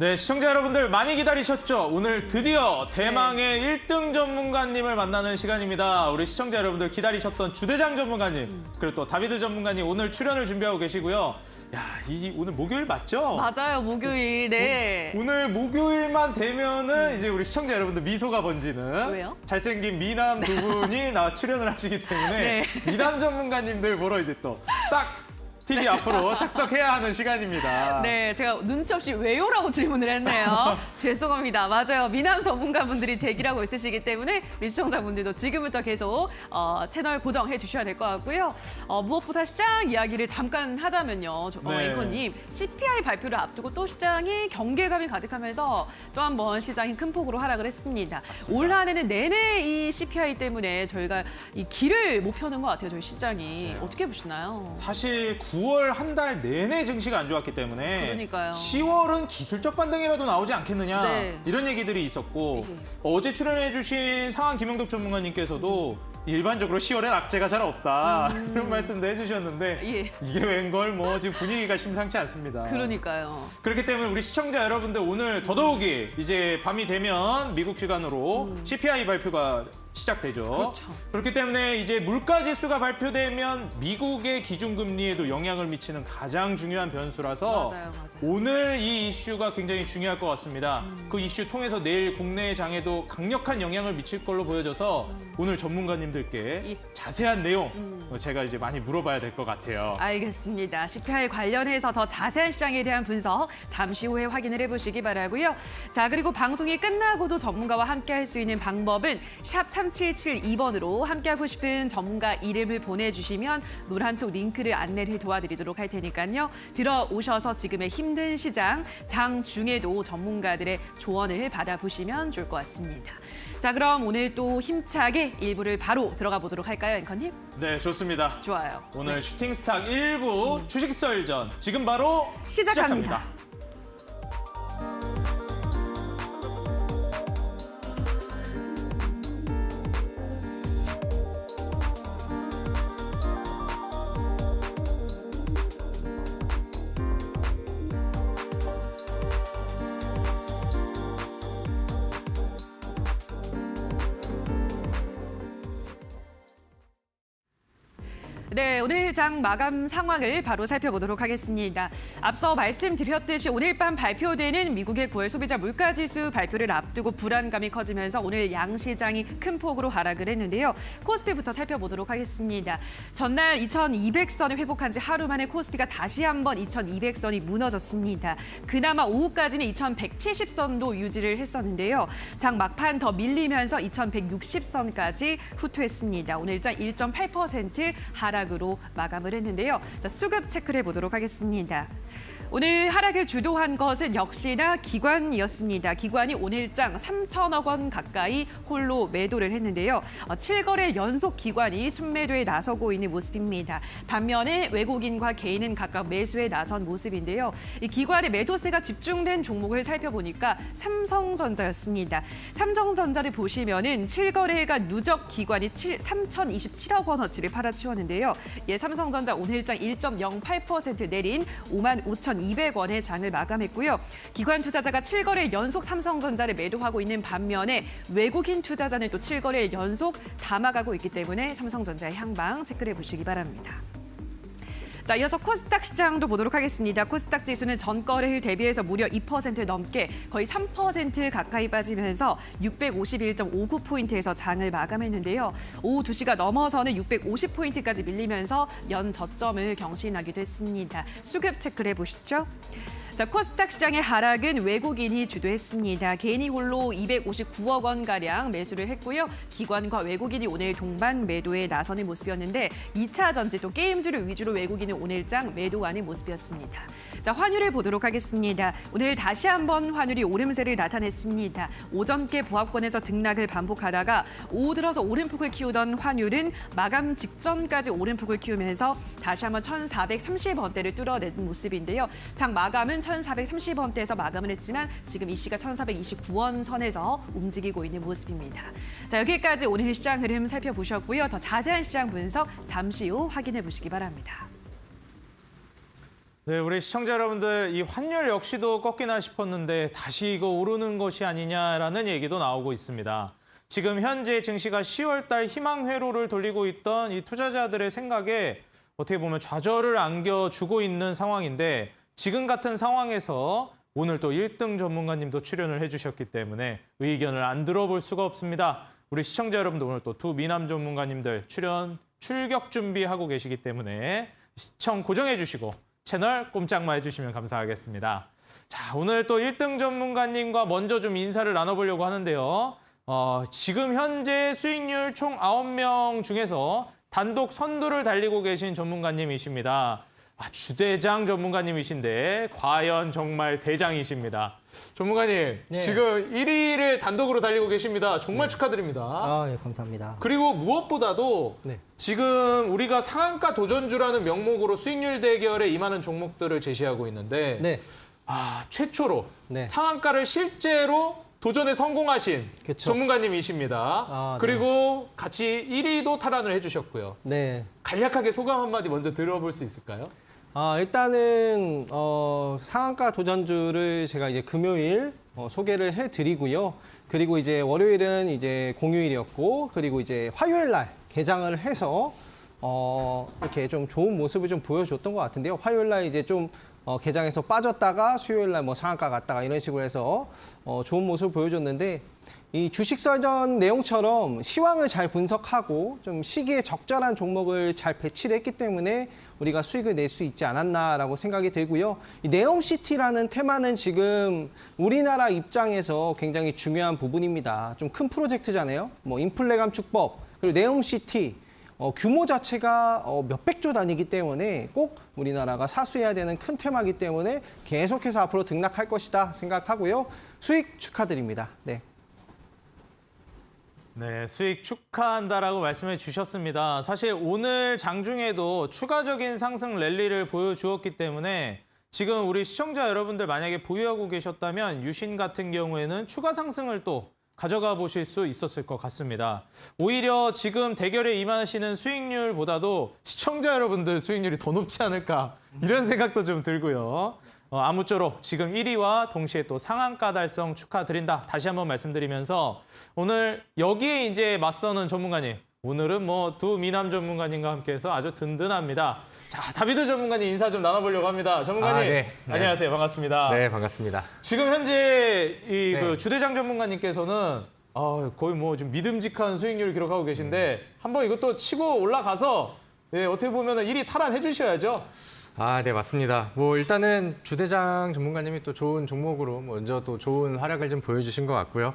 네, 시청자 여러분들 많이 기다리셨죠? 오늘 드디어 대망의 1등 전문가님을 만나는 시간입니다. 우리 시청자 여러분들 기다리셨던 주대장 전문가님, 그리고 또 다비드 전문가님 오늘 출연을 준비하고 계시고요. 야, 오늘 목요일 맞죠? 맞아요, 목요일. 네. 오늘 목요일만 되면은 이제 우리 시청자 여러분들 미소가 번지는 왜요? 잘생긴 미남 두 분이 나와 출연을 하시기 때문에 네. 미남 전문가님들 보러 이제 또 딱 TV 앞으로 착석해야 하는 시간입니다. 네, 제가 눈치 없이 왜요라고 질문을 했네요. 죄송합니다. 맞아요. 미남 전문가분들이 대기하고 있으시기 때문에 우리 시청자분들도 지금부터 계속 채널 고정해 주셔야 될 것 같고요. 무엇보다 시장 이야기를 잠깐 하자면요. 네. 앵커님, CPI 발표를 앞두고 또 시장이 경계감이 가득하면서 또 한 번 시장이 큰 폭으로 하락을 했습니다. 맞습니다. 올 한 해는 내내 이 CPI 때문에 저희가 이 길을 못 펴는 것 같아요. 저희 시장이. 맞아요. 어떻게 보시나요? 사실 9월 한 달 내내 증시가 안 좋았기 때문에 그러니까요. 10월은 기술적 반등이라도 나오지 않겠느냐 네. 이런 얘기들이 있었고 예. 어제 출연해 주신 상한 김영덕 전문가님께서도 일반적으로 10월엔 악재가 잘 없다 이런 말씀도 해주셨는데 예. 이게 웬걸 뭐 지금 분위기가 심상치 않습니다. 그러니까요. 그렇기 때문에 우리 시청자 여러분들 오늘 더더욱이 이제 밤이 되면 미국 시간으로 CPI 발표가 시작되죠. 그렇죠. 그렇기 때문에 이제 물가 지수가 발표되면 미국의 기준금리에도 영향을 미치는 가장 중요한 변수라서 맞아요. 오늘 이 이슈가 굉장히 중요할 것 같습니다. 그 이슈 통해서 내일 국내 장에도 강력한 영향을 미칠 걸로 보여져서 오늘 전문가님들께 예. 자세한 내용 제가 이제 많이 물어봐야 될 것 같아요. 알겠습니다. CPI 관련해서 더 자세한 시장에 대한 분석 잠시 후에 확인을 해보시기 바라고요. 자, 그리고 방송이 끝나고도 전문가와 함께할 수 있는 방법은 샵 3772번으로 함께하고 싶은 전문가 이름을 보내주시면 노란톡 링크를 안내를 도와드리도록 할 테니까요. 들어오셔서 지금의 힘든 시장, 장 중에도 전문가들의 조언을 받아보시면 좋을 것 같습니다. 자, 그럼 오늘 또 힘차게 일부를 바로 들어가 보도록 할까요, 앵커님? 네, 좋습니다. 좋아요. 오늘 슈팅스탁 1부 주식설전 지금 바로 시작합니다. 네, 오늘 장 마감 상황을 바로 살펴보도록 하겠습니다. 앞서 말씀드렸듯이 오늘 밤 발표되는 미국의 9월 소비자 물가지수 발표를 앞두고 불안감이 커지면서 오늘 양시장이 큰 폭으로 하락을 했는데요. 코스피부터 살펴보도록 하겠습니다. 전날 2200선을 회복한 지 하루 만에 코스피가 다시 한번 2200선이 무너졌습니다. 그나마 오후까지는 2170선도 유지를 했었는데요. 장 막판 더 밀리면서 2160선까지 후퇴했습니다. 오늘 장 1.8% 하락으로 마감을 했는데요. 자, 수급 체크를 해보도록 하겠습니다. 오늘 하락을 주도한 것은 역시나 기관이었습니다. 기관이 오늘장 3천억 원 가까이 홀로 매도를 했는데요. 7거래 연속 기관이 순매도에 나서고 있는 모습입니다. 반면에 외국인과 개인은 각각 매수에 나선 모습인데요. 이 기관의 매도세가 집중된 종목을 살펴보니까 삼성전자였습니다. 삼성전자를 보시면은 7거래가 누적 기관이 3,027억 원어치를 팔아치웠는데요. 예, 삼성전자 오늘장 1.08% 내린 55,200원의 장을 마감했고요. 기관 투자자가 7거래 연속 삼성전자를 매도하고 있는 반면에 외국인 투자자는 또 7거래 연속 담아가고 있기 때문에 삼성전자의 향방 체크를 해보시기 바랍니다. 자, 이어서 코스닥 시장도 보도록 하겠습니다. 코스닥 지수는 전거래일 대비해서 무려 2% 넘게 거의 3% 가까이 빠지면서 651.59포인트에서 장을 마감했는데요. 오후 2시가 넘어서는 650포인트까지 밀리면서 연 저점을 경신하기도 했습니다. 수급 체크를 해보시죠. 자, 코스닥 시장의 하락은 외국인이 주도했습니다. 개인이 홀로 259억 원가량 매수를 했고요. 기관과 외국인이 오늘 동반 매도에 나서는 모습이었는데 2차 전지 또 게임주를 위주로 외국인은 오늘장 매도하는 모습이었습니다. 자, 환율을 보도록 하겠습니다. 오늘 다시 한번 환율이 오름세를 나타냈습니다. 오전께 보합권에서 등락을 반복하다가 오후 들어서 오름폭을 키우던 환율은 마감 직전까지 오름폭을 키우면서 다시 한번 1,430원대를 뚫어낸 모습인데요. 장 마감은 1,430원대에서 마감을 했지만 지금 이 시가 1,429원 선에서 움직이고 있는 모습입니다. 자, 여기까지 오늘 시장 흐름 살펴보셨고요. 더 자세한 시장 분석 잠시 후 확인해 보시기 바랍니다. 네, 우리 시청자 여러분들 이 환율 역시도 꺾이나 싶었는데 다시 이거 오르는 것이 아니냐라는 얘기도 나오고 있습니다. 지금 현재 증시가 10월 달 희망 회로를 돌리고 있던 이 투자자들의 생각에 어떻게 보면 좌절을 안겨주고 있는 상황인데 지금 같은 상황에서 오늘 또 1등 전문가님도 출연을 해주셨기 때문에 의견을 안 들어볼 수가 없습니다. 우리 시청자 여러분들 오늘 또 두 미남 전문가님들 출격 준비하고 계시기 때문에 시청 고정해 주시고 채널 꼼짝마 해주시면 감사하겠습니다. 자, 오늘 또 1등 전문가님과 먼저 좀 인사를 나눠보려고 하는데요. 지금 현재 수익률 총 9명 중에서 단독 선두를 달리고 계신 전문가님이십니다. 주대장 전문가님이신데 과연 정말 대장이십니다. 전문가님, 네. 지금 1위를 단독으로 달리고 계십니다. 정말 축하드립니다. 예, 감사합니다. 그리고 무엇보다도 네. 지금 우리가 상한가 도전주라는 명목으로 수익률 대결에 임하는 종목들을 제시하고 있는데 네. 최초로 네. 상한가를 실제로 도전에 성공하신 그쵸. 전문가님이십니다. 네. 그리고 같이 1위도 탈환을 해주셨고요. 네. 간략하게 소감 한마디 먼저 들어볼 수 있을까요? 일단은 상한가 도전주를 제가 이제 금요일 소개를 해드리고요. 그리고 이제 월요일은 이제 공휴일이었고, 그리고 이제 화요일 날 개장을 해서 이렇게 좀 좋은 모습을 좀 보여줬던 것 같은데요. 화요일 날 이제 좀 개장에서 빠졌다가 수요일 날 뭐 상한가 갔다가 이런 식으로 해서 좋은 모습을 보여줬는데, 이 주식 설전 내용처럼 시황을 잘 분석하고 좀 시기에 적절한 종목을 잘 배치를 했기 때문에 우리가 수익을 낼 수 있지 않았나라고 생각이 들고요. 이 네옴시티라는 테마는 지금 우리나라 입장에서 굉장히 중요한 부분입니다. 좀 큰 프로젝트잖아요. 뭐 인플레 감축법, 그리고 네옴시티 규모 자체가 몇백조 단위이기 때문에 꼭 우리나라가 사수해야 되는 큰 테마이기 때문에 계속해서 앞으로 등락할 것이다 생각하고요. 수익 축하드립니다. 네. 네, 수익 축하한다라고 말씀해 주셨습니다. 사실 오늘 장중에도 추가적인 상승 랠리를 보여주었기 때문에 지금 우리 시청자 여러분들 만약에 보유하고 계셨다면 유신 같은 경우에는 추가 상승을 또 가져가 보실 수 있었을 것 같습니다. 오히려 지금 대결에 임하시는 수익률보다도 시청자 여러분들 수익률이 더 높지 않을까 이런 생각도 좀 들고요. 아무쪼록 지금 1위와 동시에 또 상한가 달성 축하드린다. 다시 한번 말씀드리면서 오늘 여기에 이제 맞서는 전문가님. 오늘은 뭐 두 미남 전문가님과 함께해서 아주 든든합니다. 자, 다비드 전문가님 인사 좀 나눠보려고 합니다. 전문가님, 네. 안녕하세요. 반갑습니다. 네, 반갑습니다. 지금 현재 이 네. 그 주대장 전문가님께서는 거의 뭐 좀 믿음직한 수익률을 기록하고 계신데 한번 이것도 치고 올라가서 어떻게 보면은 1위 탈환해 주셔야죠. 네, 맞습니다. 뭐 일단은 주대장 전문가님이 또 좋은 종목으로 먼저 또 좋은 활약을 좀 보여주신 것 같고요.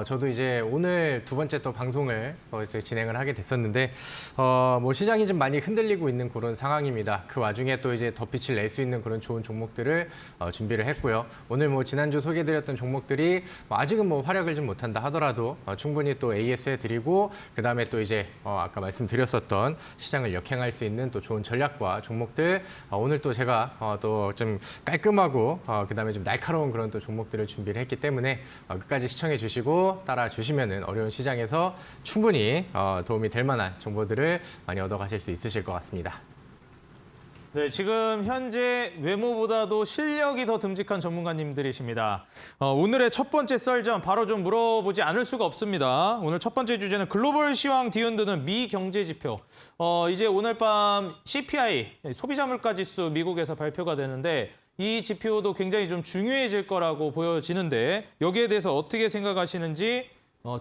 저도 이제 오늘 두 번째 또 방송을 이제 진행을 하게 됐었는데, 뭐 시장이 좀 많이 흔들리고 있는 그런 상황입니다. 그 와중에 또 이제 덧빛을 낼 수 있는 그런 좋은 종목들을 준비를 했고요. 오늘 뭐 지난주 소개해드렸던 종목들이 뭐 아직은 뭐 활약을 좀 못한다 하더라도 충분히 또 AS해 드리고, 그 다음에 또 이제 아까 말씀드렸었던 시장을 역행할 수 있는 또 좋은 전략과 종목들 오늘 또 제가 또 좀 깔끔하고 그다음에 좀 날카로운 그런 또 종목들을 준비를 했기 때문에 끝까지 시청해 주시고 따라 주시면은 어려운 시장에서 충분히 도움이 될 만한 정보들을 많이 얻어가실 수 있으실 것 같습니다. 네, 지금 현재 외모보다도 실력이 더 듬직한 전문가님들이십니다. 오늘의 첫 번째 썰전 바로 좀 물어보지 않을 수가 없습니다. 오늘 첫 번째 주제는 글로벌 시황 뒤흔드는 미 경제 지표. 이제 오늘 밤 CPI, 소비자 물가 지수 미국에서 발표가 되는데 이 지표도 굉장히 좀 중요해질 거라고 보여지는데 여기에 대해서 어떻게 생각하시는지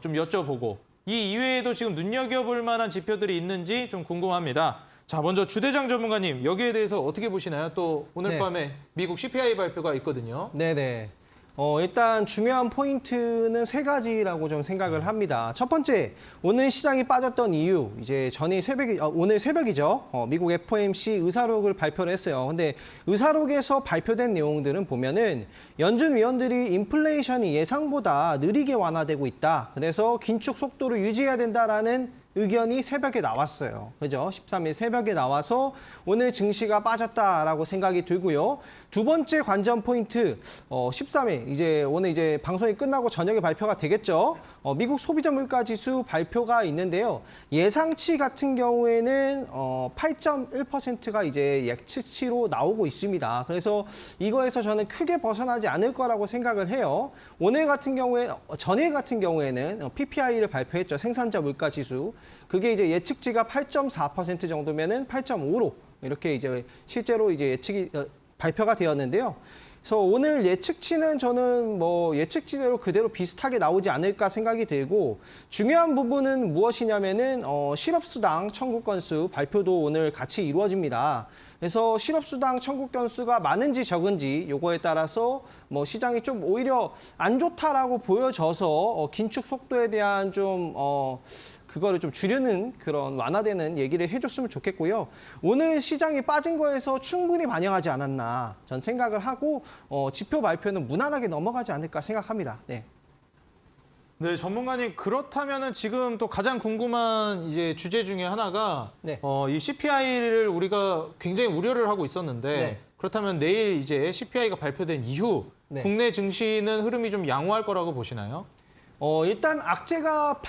좀 여쭤보고 이 이외에도 지금 눈여겨볼 만한 지표들이 있는지 좀 궁금합니다. 자, 먼저 주대장 전문가님, 여기에 대해서 어떻게 보시나요? 또 오늘 네. 밤에 미국 CPI 발표가 있거든요. 네네. 일단 중요한 포인트는 세 가지라고 좀 생각을 합니다. 첫 번째, 오늘 시장이 빠졌던 이유, 이제 오늘 새벽이죠. 미국 FOMC 의사록을 발표를 했어요. 근데 의사록에서 발표된 내용들은 보면은 연준 위원들이 인플레이션이 예상보다 느리게 완화되고 있다. 그래서 긴축 속도를 유지해야 된다라는 의견이 새벽에 나왔어요. 그죠? 13일 새벽에 나와서 오늘 증시가 빠졌다라고 생각이 들고요. 두 번째 관전 포인트 13일 이제 오늘 이제 방송이 끝나고 저녁에 발표가 되겠죠. 미국 소비자 물가 지수 발표가 있는데요. 예상치 같은 경우에는 8.1%가 이제 예측치로 나오고 있습니다. 그래서 이거에서 저는 크게 벗어나지 않을 거라고 생각을 해요. 오늘 같은 경우에 전일 같은 경우에는 PPI를 발표했죠. 생산자 물가 지수. 그게 이제 예측치가 8.4% 정도면은 8.5로 이렇게 이제 실제로 이제 예측이 발표가 되었는데요. 그래서 오늘 예측치는 저는 뭐 예측치대로 그대로 비슷하게 나오지 않을까 생각이 들고 중요한 부분은 무엇이냐면은 실업수당 청구 건수 발표도 오늘 같이 이루어집니다. 그래서 실업수당 청구 건수가 많은지 적은지 요거에 따라서 뭐 시장이 좀 오히려 안 좋다라고 보여져서 긴축 속도에 대한 좀 그거를 좀 줄이는 그런 완화되는 얘기를 해줬으면 좋겠고요. 오늘 시장이 빠진 거에서 충분히 반영하지 않았나 전 생각을 하고 지표 발표는 무난하게 넘어가지 않을까 생각합니다. 네. 네, 전문가님 그렇다면은 지금 또 가장 궁금한 이제 주제 중에 하나가 네. 이 CPI를 우리가 굉장히 우려를 하고 있었는데 네. 그렇다면 내일 이제 CPI가 발표된 이후 네. 국내 증시는 흐름이 좀 양호할 거라고 보시나요? 일단 악재가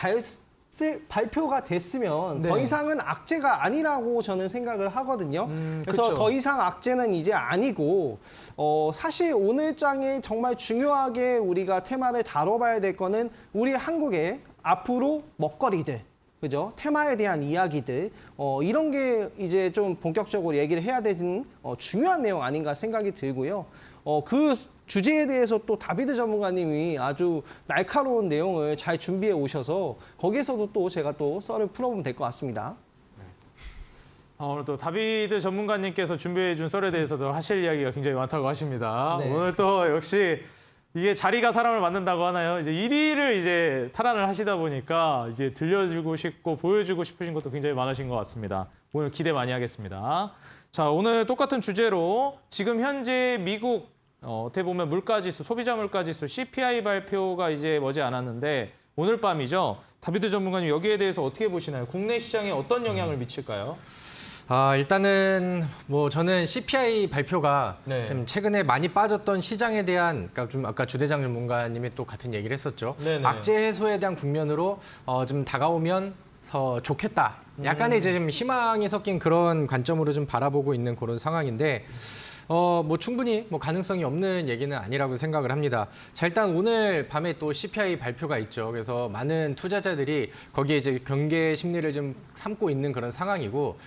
발표가 됐으면 네. 더 이상은 악재가 아니라고 저는 생각을 하거든요. 그래서 그쵸. 더 이상 악재는 이제 아니고 사실 오늘 장에 정말 중요하게 우리가 테마를 다뤄봐야 될 거는 우리 한국의 앞으로 먹거리들. 그죠? 테마에 대한 이야기들 이런 게 이제 좀 본격적으로 얘기를 해야 되는 중요한 내용 아닌가 생각이 들고요. 그 주제에 대해서 또 다비드 전문가님이 아주 날카로운 내용을 잘 준비해 오셔서 거기에서도 또 제가 또 썰을 풀어보면 될 것 같습니다. 오늘 또 다비드 전문가님께서 준비해 준 썰에 대해서도 하실 이야기가 굉장히 많다고 하십니다. 네. 오늘 또 역시 이게 자리가 사람을 만든다고 하나요? 이제 1위를 이제 탈환을 하시다 보니까 이제 들려주고 싶고 보여주고 싶으신 것도 굉장히 많으신 것 같습니다. 오늘 기대 많이 하겠습니다. 자, 오늘 똑같은 주제로 지금 현재 미국 어떻게 보면 물가지수, 소비자 물가지수 CPI 발표가 이제 머지 않았는데 오늘 밤이죠. 다비드 전문가님 여기에 대해서 어떻게 보시나요? 국내 시장에 어떤 영향을 미칠까요? 일단은 뭐 저는 CPI 발표가 네. 좀 최근에 많이 빠졌던 시장에 대한, 그러니까 좀 아까 주대장 전문가님이 또 같은 얘기를 했었죠. 네네. 악재 해소에 대한 국면으로 좀 다가오면 좋겠다. 약간의 이제 좀 희망이 섞인 그런 관점으로 좀 바라보고 있는 그런 상황인데. 뭐 충분히 뭐 가능성이 없는 얘기는 아니라고 생각을 합니다. 자, 일단 오늘 밤에 또 CPI 발표가 있죠. 그래서 많은 투자자들이 거기에 이제 경계 심리를 좀 삼고 있는 그런 상황이고,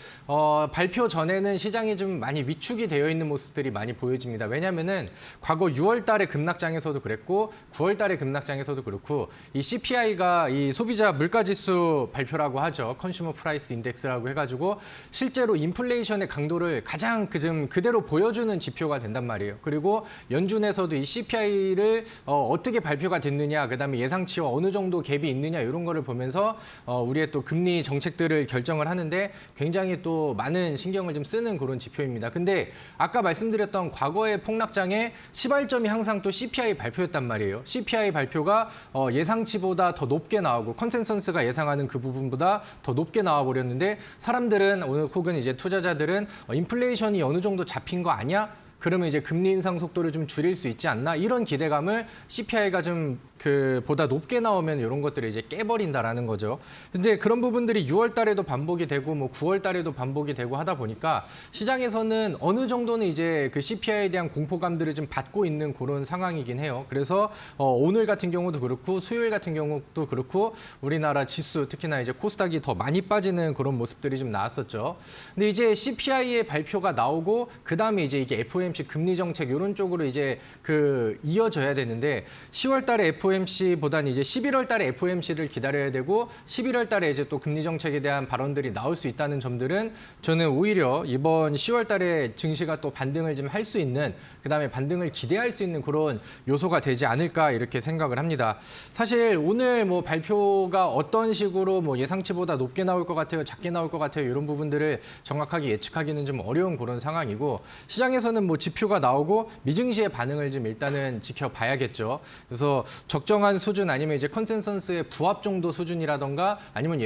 발표 전에는 시장이 좀 많이 위축이 되어 있는 모습들이 많이 보여집니다. 왜냐면은 과거 6월 달에 급락장에서도 그랬고, 9월 달에 급락장에서도 그렇고, 이 CPI가 이 소비자 물가지수 발표라고 하죠. 컨슈머 프라이스 인덱스라고 해가지고 실제로 인플레이션의 강도를 가장 그대로 보여주는 지표가 된단 말이에요. 그리고 연준에서도 이 CPI를 어떻게 발표가 됐느냐, 그다음에 예상치와 어느 정도 갭이 있느냐 이런 거를 보면서 우리의 또 금리 정책들을 결정을 하는데 굉장히 또 많은 신경을 좀 쓰는 그런 지표입니다. 근데 아까 말씀드렸던 과거의 폭락장에 시발점이 항상 또 CPI 발표였단 말이에요. CPI 발표가 예상치보다 더 높게 나오고 컨센서스가 예상하는 그 부분보다 더 높게 나와 버렸는데 사람들은 혹은 이제 투자자들은 인플레이션이 어느 정도 잡힌 거 아니야? 그러면 이제 금리 인상 속도를 좀 줄일 수 있지 않나? 이런 기대감을 CPI가 좀 보다 높게 나오면 이런 것들을 이제 깨버린다라는 거죠. 근데 그런 부분들이 6월 달에도 반복이 되고 뭐 9월 달에도 반복이 되고 하다 보니까 시장에서는 어느 정도는 이제 그 CPI에 대한 공포감들을 좀 받고 있는 그런 상황이긴 해요. 그래서 오늘 같은 경우도 그렇고 수요일 같은 경우도 그렇고 우리나라 지수 특히나 이제 코스닥이 더 많이 빠지는 그런 모습들이 좀 나왔었죠. 근데 이제 CPI의 발표가 나오고 그다음에 이제 이게 FOMC 금리 정책 이런 쪽으로 이제 이어져야 되는데 10월 달에 FOMC보다는 이제 11월 달에 FOMC를 기다려야 되고 11월 달에 이제 또 금리 정책에 대한 발언들이 나올 수 있다는 점들은 저는 오히려 이번 10월 달에 증시가 또 반등을 좀 할 수 있는 그다음에 반등을 기대할 수 있는 그런 요소가 되지 않을까 이렇게 생각을 합니다. 사실 오늘 뭐 발표가 어떤 식으로 뭐 예상치보다 높게 나올 것 같아요, 작게 나올 것 같아요 이런 부분들을 정확하게 예측하기는 좀 어려운 그런 상황이고 시장에서는 뭐 지표가 나오고 미증시의 반응을 좀 일단은 지켜봐야겠죠. 그래서 적정한 수준 아니면 이제 컨센서스의 부합 정도 수준이라던가 아니면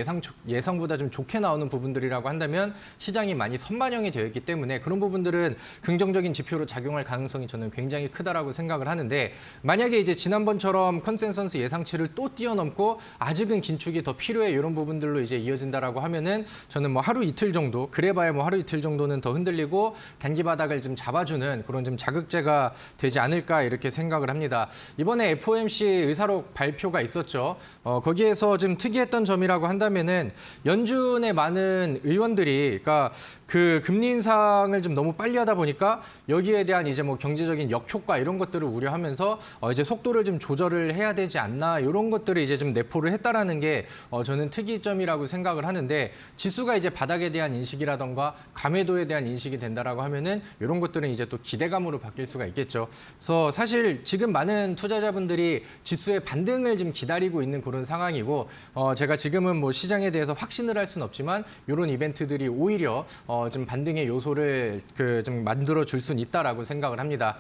예상보다 좀 좋게 나오는 부분들이라고 한다면 시장이 많이 선반영이 되어 있기 때문에 그런 부분들은 긍정적인 지표로 작용할 가능성이 저는 굉장히 크다라고 생각을 하는데 만약에 이제 지난번처럼 컨센서스 예상치를 또 뛰어넘고 아직은 긴축이 더 필요해 이런 부분들로 이제 이어진다라고 하면은 저는 뭐 하루 이틀 정도 그래봐야 뭐 하루 이틀 정도는 더 흔들리고 단기 바닥을 좀 잡아주는 그런 좀 자극제가 되지 않을까 이렇게 생각을 합니다. 이번에 FOMC 의사록 발표가 있었죠. 거기에서 좀 특이했던 점이라고 한다면은 연준의 많은 의원들이 그러니까 그 금리 인상을 좀 너무 빨리 하다 보니까 여기에 대한 이제 뭐 경제적인 역효과 이런 것들을 우려하면서 이제 속도를 좀 조절을 해야 되지 않나 이런 것들을 이제 좀 내포를 했다라는 게 저는 특이점이라고 생각을 하는데 지수가 이제 바닥에 대한 인식이라던가 감해도에 대한 인식이 된다라고 하면은 이런 것들은 이제 또 기대감으로 바뀔 수가 있겠죠. 그래서 사실 지금 많은 투자자분들이 지수의 반등을 좀 기다리고 있는 그런 상황이고 제가 지금은 뭐 시장에 대해서 확신을 할 수는 없지만 이런 이벤트들이 오히려 좀 반등의 요소를 좀 만들어 줄 수는 있다라고 생각을 합니다.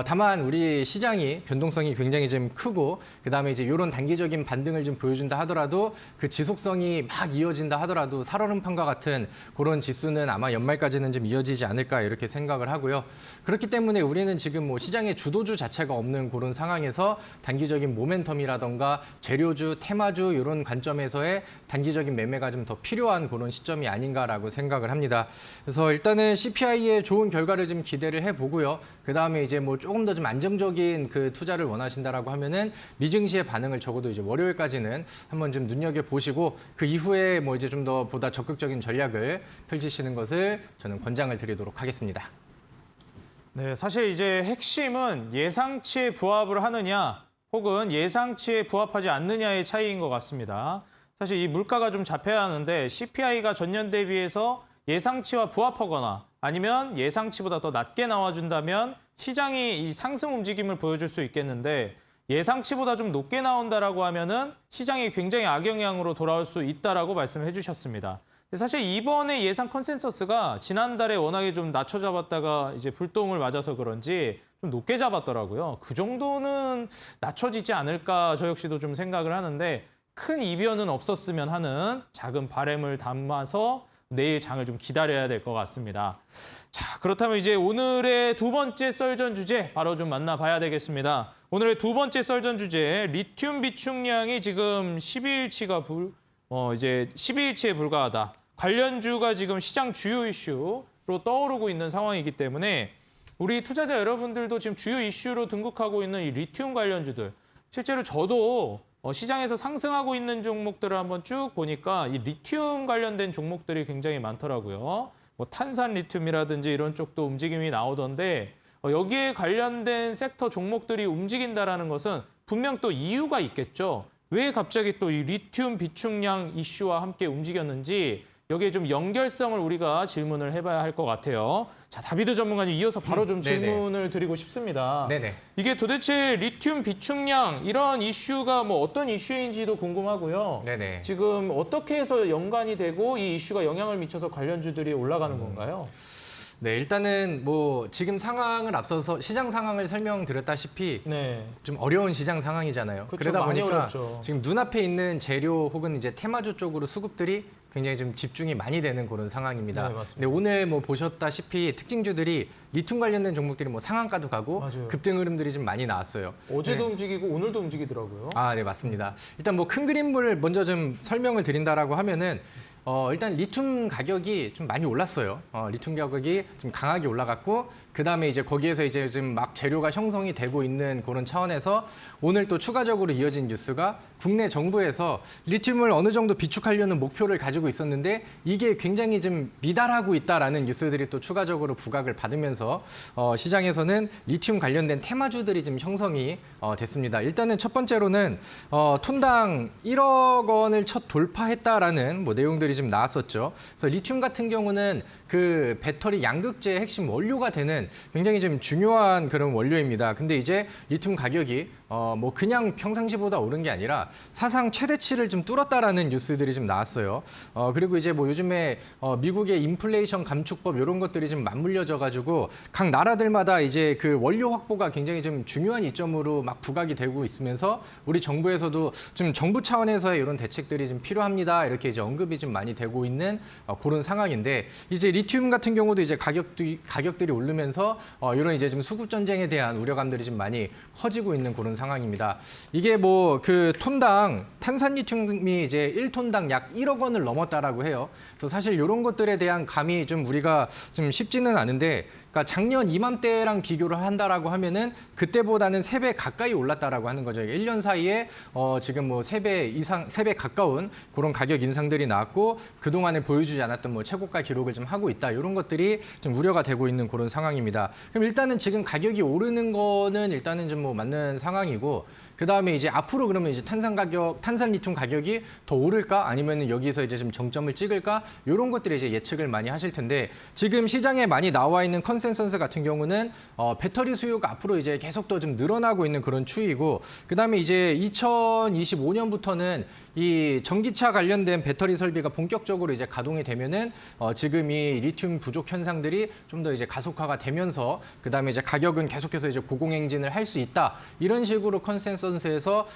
다만 우리 시장이 변동성이 굉장히 좀 크고 그다음에 이제 이런 단기적인 반등을 좀 보여준다 하더라도 그 지속성이 막 이어진다 하더라도 살얼음판과 같은 그런 지수는 아마 연말까지는 좀 이어지지 않을까 이렇게 생각을 하고요. 그렇기 때문에 우리는 지금 뭐 시장의 주도주 자체가 없는 그런 상황에서 단기적인 모멘텀이라던가 재료주, 테마주 이런 관점에서의 단기적인 매매가 좀 더 필요한 그런 시점이 아닌가라고 생각을 합니다. 그래서 일단은 CPI의 좋은 결과를 좀 기대를 해보고요. 그다음에 이제 뭐 조금 더 좀 안정적인 그 투자를 원하신다라고 하면은 미증시의 반응을 적어도 이제 월요일까지는 한번 좀 눈여겨 보시고 그 이후에 뭐 이제 좀 더 보다 적극적인 전략을 펼치시는 것을 저는 권장을 드리도록 하겠습니다. 네, 사실 이제 핵심은 예상치에 부합을 하느냐 혹은 예상치에 부합하지 않느냐의 차이인 것 같습니다. 사실 이 물가가 좀 잡혀야 하는데 CPI가 전년 대비해서 예상치와 부합하거나 아니면 예상치보다 더 낮게 나와준다면 시장이 이 상승 움직임을 보여줄 수 있겠는데 예상치보다 좀 높게 나온다라고 하면은 시장이 굉장히 악영향으로 돌아올 수 있다라고 말씀해 주셨습니다. 사실 이번에 예상 컨센서스가 지난달에 워낙에 좀 낮춰 잡았다가 이제 불똥을 맞아서 그런지 좀 높게 잡았더라고요. 그 정도는 낮춰지지 않을까 저 역시도 좀 생각을 하는데 큰 이변은 없었으면 하는 작은 바람을 담아서 내일 장을 좀 기다려야 될 것 같습니다. 자, 그렇다면 이제 오늘의 두 번째 썰전 주제 바로 좀 만나봐야 되겠습니다. 오늘의 두 번째 썰전 주제 리튬 비축량이 지금 12일치가 이제 12일치에 불과하다. 관련주가 지금 시장 주요 이슈로 떠오르고 있는 상황이기 때문에 우리 투자자 여러분들도 지금 주요 이슈로 등극하고 있는 이 리튬 관련주들 실제로 저도 시장에서 상승하고 있는 종목들을 한번 쭉 보니까 이 리튬 관련된 종목들이 굉장히 많더라고요. 뭐 탄산 리튬이라든지 이런 쪽도 움직임이 나오던데 여기에 관련된 섹터 종목들이 움직인다라는 것은 분명 또 이유가 있겠죠. 왜 갑자기 또 이 리튬 비축량 이슈와 함께 움직였는지 여기에 좀 연결성을 우리가 질문을 해봐야 할 것 같아요. 자, 다비드 전문가님 이어서 바로 좀 질문을 드리고 싶습니다. 네네. 이게 도대체 리튬 비축량 이런 이슈가 뭐 어떤 이슈인지도 궁금하고요. 네네. 지금 어떻게 해서 연관이 되고 이 이슈가 영향을 미쳐서 관련주들이 올라가는 건가요? 네, 일단은 뭐 지금 상황을 앞서서 시장 상황을 설명드렸다시피 네. 좀 어려운 시장 상황이잖아요. 그쵸, 그러다 많이 보니까 어렵죠. 지금 눈앞에 있는 재료 혹은 이제 테마주 쪽으로 수급들이 굉장히 좀 집중이 많이 되는 그런 상황입니다. 네, 맞습니다. 근데 오늘 뭐 보셨다시피 특징주들이 리튬 관련된 종목들이 뭐 상한가도 가고 맞아요. 급등 흐름들이 좀 많이 나왔어요. 어제도 움직이고 오늘도 움직이더라고요. 아, 네, 맞습니다. 일단 뭐 큰 그림을 먼저 좀 설명을 드린다라고 하면은 일단 리튬 가격이 좀 많이 올랐어요. 리튬 가격이 좀 강하게 올라갔고 그다음에 이제 거기에서 이제 좀 막 재료가 형성이 되고 있는 그런 차원에서 오늘 또 추가적으로 이어진 뉴스가 국내 정부에서 리튬을 어느 정도 비축하려는 목표를 가지고 있었는데 이게 굉장히 좀 미달하고 있다라는 뉴스들이 또 추가적으로 부각을 받으면서 시장에서는 리튬 관련된 테마주들이 좀 형성이 됐습니다. 일단은 첫 번째로는 톤당 1억 원을 첫 돌파했다라는 뭐 내용들이 좀 나왔었죠. 그래서 리튬 같은 경우는 그 배터리 양극재의 핵심 원료가 되는 있는 굉장히 좀 중요한 그런 원료입니다. 근데 이제 리튬 가격이 뭐 그냥 평상시보다 오른 게 아니라 사상 최대치를 좀 뚫었다라는 뉴스들이 좀 나왔어요. 그리고 이제 뭐 요즘에 미국의 인플레이션 감축법 이런 것들이 좀 맞물려져 가지고 각 나라들마다 이제 그 원료 확보가 굉장히 좀 중요한 이점으로 막 부각이 되고 있으면서 우리 정부에서도 좀 정부 차원에서의 이런 대책들이 좀 필요합니다. 이렇게 이제 언급이 좀 많이 되고 있는 그런 상황인데 이제 리튬 같은 경우도 이제 가격들이 오르면서 이런 이제 좀 수급 전쟁에 대한 우려감들이 좀 많이 커지고 있는 그런 상황입니다. 이게 뭐 그 톤당 탄산 리튬이 이제 1톤당 약 1억 원을 넘었다라고 해요. 그래서 사실 이런 것들에 대한 감이 좀 우리가 좀 쉽지는 않은데 그러니까 작년 이맘때랑 비교를 한다라고 하면은 그때보다는 3배 가까이 올랐다라고 하는 거죠. 1년 사이에 지금 뭐 3배 이상, 3배 가까운 그런 가격 인상들이 나왔고 그동안에 보여주지 않았던 뭐 최고가 기록을 좀 하고 있다. 이런 것들이 좀 우려가 되고 있는 그런 상황입니다. 그럼 일단은 지금 가격이 오르는 거는 일단은 좀 뭐 맞는 상황이고 그다음에 이제 앞으로 그러면 이제 탄산 리튬 가격이 더 오를까 아니면 여기서 이제 좀 정점을 찍을까 이런 것들이 이제 예측을 많이 하실 텐데 지금 시장에 많이 나와 있는 컨센서스 같은 경우는 배터리 수요가 앞으로 이제 계속 더 좀 늘어나고 있는 그런 추이고 그다음에 이제 2025년부터는 이 전기차 관련된 배터리 설비가 본격적으로 이제 가동이 되면은 지금 이 리튬 부족 현상들이 좀 더 이제 가속화가 되면서 그다음에 이제 가격은 계속해서 이제 고공행진을 할 수 있다 이런 식으로 컨센서스에서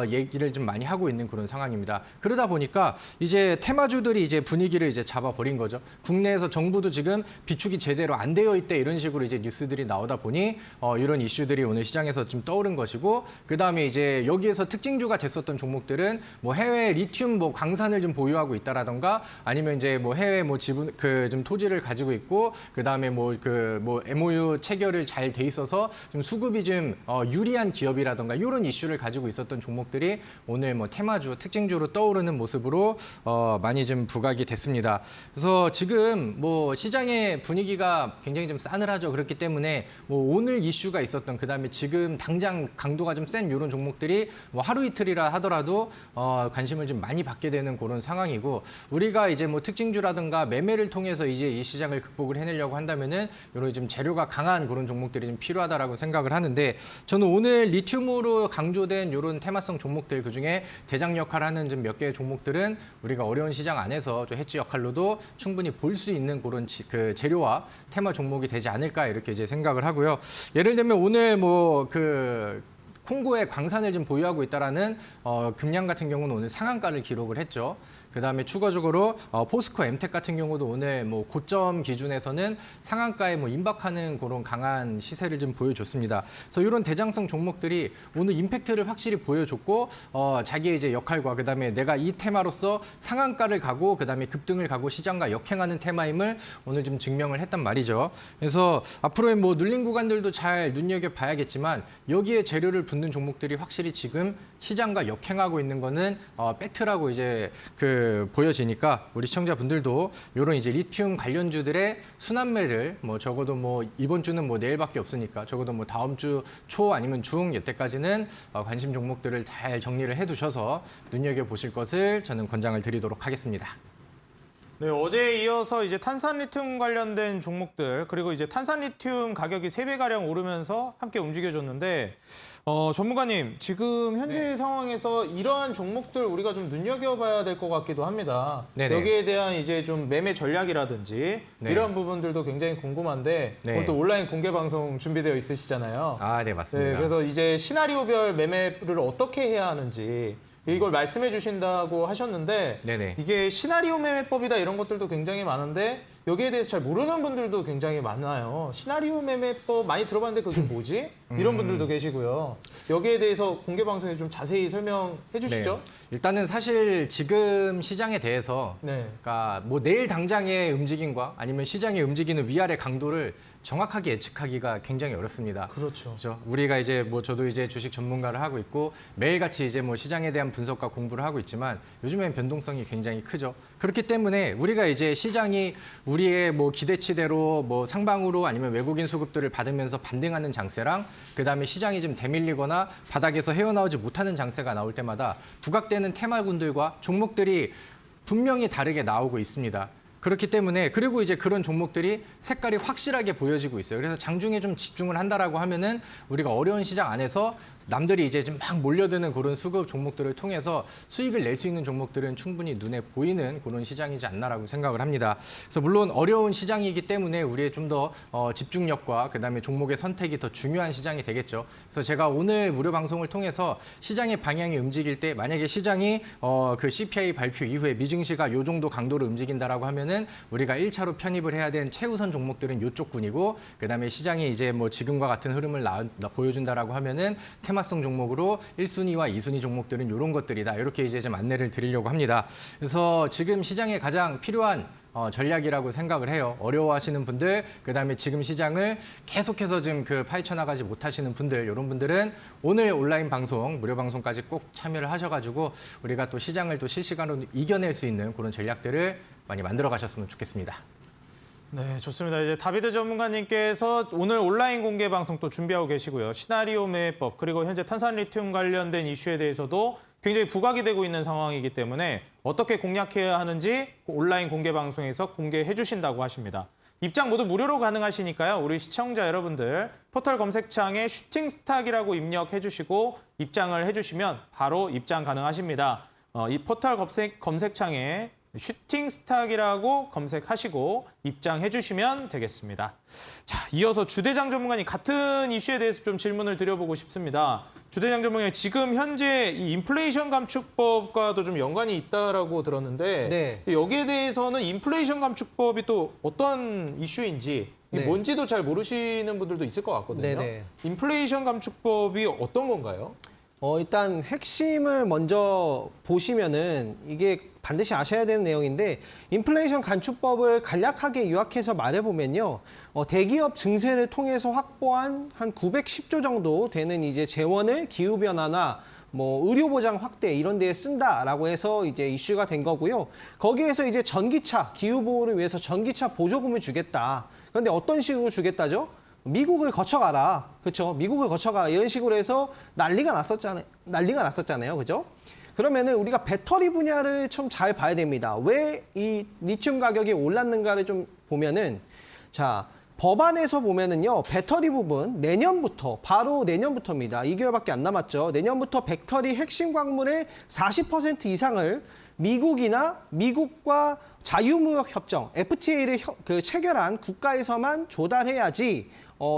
얘기를 좀 많이 하고 있는 그런 상황입니다. 그러다 보니까 이제 테마주들이 이제 분위기를 이제 잡아버린 거죠. 국내에서 정부도 지금 비축이 제대로 안 되어 있대 이런 식으로 이제 뉴스들이 나오다 보니 이런 이슈들이 오늘 시장에서 좀 떠오른 것이고 그다음에 이제 여기에서 특징주가 됐었던 종목들은 뭐 해외 리튬 뭐 광산을 좀 보유하고 있다라던가 아니면 이제 뭐 해외 뭐 지분 그 좀 토지를 가지고 있고 그다음에 뭐 MOU 체결을 잘 돼 있어서 좀 수급이 좀 유리한 기업이라던가 이런 이슈를 가지고 있었던 종목들이 오늘 뭐 테마주 특징주로 떠오르는 모습으로 많이 좀 부각이 됐습니다. 그래서 지금 뭐 시장의 분위기가 굉장히 좀 싸늘하죠. 그렇기 때문에 뭐 오늘 이슈가 있었던 그다음에 지금 당장 강도가 좀 센 이런 종목들이 뭐 하루 이틀이라 하더라도 관심을 좀 많이 받게 되는 그런 상황이고 우리가 이제 뭐 특징주라든가 매매를 통해서 이제 이 시장을 극복을 해내려고 한다면은 이런 좀 재료가 강한 그런 종목들이 좀 필요하다라고 생각을 하는데 저는 오늘 리튬으로 강조된 이런 테마성 종목들 그중에 대장 역할을 하는 좀 몇 개의 종목들은 우리가 어려운 시장 안에서 좀 해지 역할로도 충분히 볼 수 있는 그런 그 재료와 테마 종목이 되지 않을까 이렇게 이제 생각을 하고요. 예를 들면 오늘 뭐 콩고에 광산을 좀 보유하고 있다라는 금양 같은 경우는 오늘 상한가를 기록을 했죠. 그다음에 추가적으로 포스코 엠텍 같은 경우도 오늘 뭐 고점 기준에서는 상한가에 뭐 임박하는 그런 강한 시세를 좀 보여줬습니다. 그래서 이런 대장성 종목들이 오늘 임팩트를 확실히 보여줬고 자기의 이제 역할과 그다음에 내가 이 테마로서 상한가를 가고 그다음에 급등을 가고 시장과 역행하는 테마임을 오늘 좀 증명을 했단 말이죠. 그래서 앞으로의 뭐 눌린 구간들도 잘 눈여겨봐야겠지만 여기에 재료를 붓는 종목들이 확실히 지금 시장과 역행하고 있는 거는 팩트라고 이제 보여지니까 우리 시청자분들도 이런 이제 리튬 관련주들의 순환매를 뭐 적어도 뭐 이번 주는 뭐 내일밖에 없으니까 적어도 뭐 다음 주 초 아니면 중 이때까지는 관심 종목들을 잘 정리를 해두셔서 눈여겨 보실 것을 저는 권장을 드리도록 하겠습니다. 네, 어제에 이어서 이제 탄산 리튬 관련된 종목들 그리고 이제 탄산 리튬 가격이 3배가량 오르면서 함께 움직여줬는데 전문가님 지금 현재 상황에서 이러한 종목들 우리가 좀 눈여겨봐야 될 것 같기도 합니다. 네네. 여기에 대한 이제 좀 매매 전략이라든지 네. 이런 부분들도 굉장히 궁금한데 네. 오늘 또 온라인 공개 방송 준비되어 있으시잖아요. 아, 네, 맞습니다. 네, 그래서 이제 시나리오별 매매를 어떻게 해야 하는지 이걸 말씀해 주신다고 하셨는데 네네. 이게 시나리오 매매법이다 이런 것들도 굉장히 많은데 여기에 대해서 잘 모르는 분들도 굉장히 많아요. 시나리오 매매법 많이 들어봤는데 그게 뭐지? 이런 분들도 계시고요. 여기에 대해서 공개 방송에 좀 자세히 설명해 주시죠. 네. 일단은 사실 지금 시장에 대해서 네. 그러니까 뭐 내일 당장의 움직임과 아니면 시장이 움직이는 위아래 강도를 정확하게 예측하기가 굉장히 어렵습니다. 그렇죠. 그렇죠. 우리가 이제 뭐 저도 이제 주식 전문가를 하고 있고 매일같이 이제 뭐 시장에 대한 분석과 공부를 하고 있지만 요즘엔 변동성이 굉장히 크죠. 그렇기 때문에 우리가 이제 시장이 우리의 뭐 기대치대로 뭐 상방으로 아니면 외국인 수급들을 받으면서 반등하는 장세랑 그다음에 시장이 좀 대밀리거나 바닥에서 헤어나오지 못하는 장세가 나올 때마다 부각되는 테마군들과 종목들이 분명히 다르게 나오고 있습니다. 그렇기 때문에 그리고 이제 그런 종목들이 색깔이 확실하게 보여지고 있어요. 그래서 장중에 좀 집중을 한다라고 하면은 우리가 어려운 시장 안에서 남들이 이제 좀 막 몰려드는 그런 수급 종목들을 통해서 수익을 낼 수 있는 종목들은 충분히 눈에 보이는 그런 시장이지 않나라고 생각을 합니다. 그래서 물론 어려운 시장이기 때문에 우리의 좀 더 집중력과 그다음에 종목의 선택이 더 중요한 시장이 되겠죠. 그래서 제가 오늘 무료 방송을 통해서 시장의 방향이 움직일 때 만약에 시장이 그 CPI 발표 이후에 미증시가 요 정도 강도로 움직인다라고 하면은 우리가 1차로 편입을 해야 되는 최우선 종목들은 요쪽 군이고 그다음에 시장이 이제 뭐 지금과 같은 흐름을 보여준다라고 하면은 테마성 종목으로 1순위와 2순위 종목들은 이런 것들이다. 이렇게 이제 좀 안내를 드리려고 합니다. 그래서 지금 시장에 가장 필요한 전략이라고 생각을 해요. 어려워하시는 분들, 그다음에 지금 시장을 계속해서 지금 파헤쳐 나가지 못하시는 분들, 이런 분들은 오늘 온라인 방송, 무료 방송까지 꼭 참여를 하셔가지고 우리가 또 시장을 또 실시간으로 이겨낼 수 있는 그런 전략들을 많이 만들어 가셨으면 좋겠습니다. 네, 좋습니다. 이제 다비드 전문가님께서 오늘 온라인 공개 방송 또 준비하고 계시고요. 시나리오 매매법 그리고 현재 탄산 리튬 관련된 이슈에 대해서도 굉장히 부각이 되고 있는 상황이기 때문에 어떻게 공략해야 하는지 온라인 공개 방송에서 공개해 주신다고 하십니다. 입장 모두 무료로 가능하시니까요. 우리 시청자 여러분들 포털 검색창에 슈팅 스탁이라고 입력해 주시고 입장을 해주시면 바로 입장 가능하십니다. 이 포털 검색창에 슈팅 스탁이라고 검색하시고 입장해 주시면 되겠습니다. 자, 이어서 주대장 전문가님 같은 이슈에 대해서 좀 질문을 드려보고 싶습니다. 주대장 전문가님, 지금 현재 이 인플레이션 감축법과도 좀 연관이 있다라고 들었는데 네. 여기에 대해서는 인플레이션 감축법이 또 어떤 이슈인지 이게 네. 뭔지도 잘 모르시는 분들도 있을 것 같거든요. 네네. 인플레이션 감축법이 어떤 건가요? 일단 핵심을 먼저 보시면은 이게 반드시 아셔야 되는 내용인데 인플레이션 감축법을 간략하게 요약해서 말해보면요. 대기업 증세를 통해서 확보한 한 910조 정도 되는 이제 재원을 기후변화나 뭐 의료보장 확대 이런 데에 쓴다라고 해서 이제 이슈가 된 거고요. 거기에서 이제 전기차, 기후보호를 위해서 전기차 보조금을 주겠다. 그런데 어떤 식으로 주겠다죠? 미국을 거쳐가라. 그렇죠? 미국을 거쳐가라. 이런 식으로 해서 난리가 났었잖아요. 그죠? 그러면은 우리가 배터리 분야를 좀 잘 봐야 됩니다. 왜 이 리튬 가격이 올랐는가를 좀 보면은 자, 법안에서 보면은요. 배터리 부분 내년부터 바로 내년부터입니다. 2개월밖에 안 남았죠. 내년부터 배터리 핵심 광물의 40% 이상을 미국과 자유무역 협정 FTA를 체결한 국가에서만 조달해야지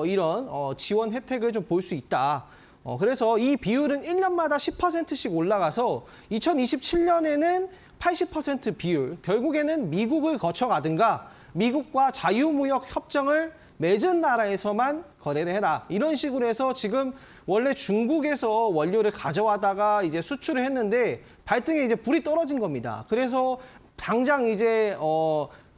이런 지원 혜택을 좀 볼 수 있다. 그래서 이 비율은 1년마다 10%씩 올라가서 2027년에는 80% 비율, 결국에는 미국을 거쳐가든가 미국과 자유무역 협정을 맺은 나라에서만 거래를 해라. 이런 식으로 해서 지금 원래 중국에서 원료를 가져와다가 이제 수출을 했는데 발등에 이제 불이 떨어진 겁니다. 그래서 당장 이제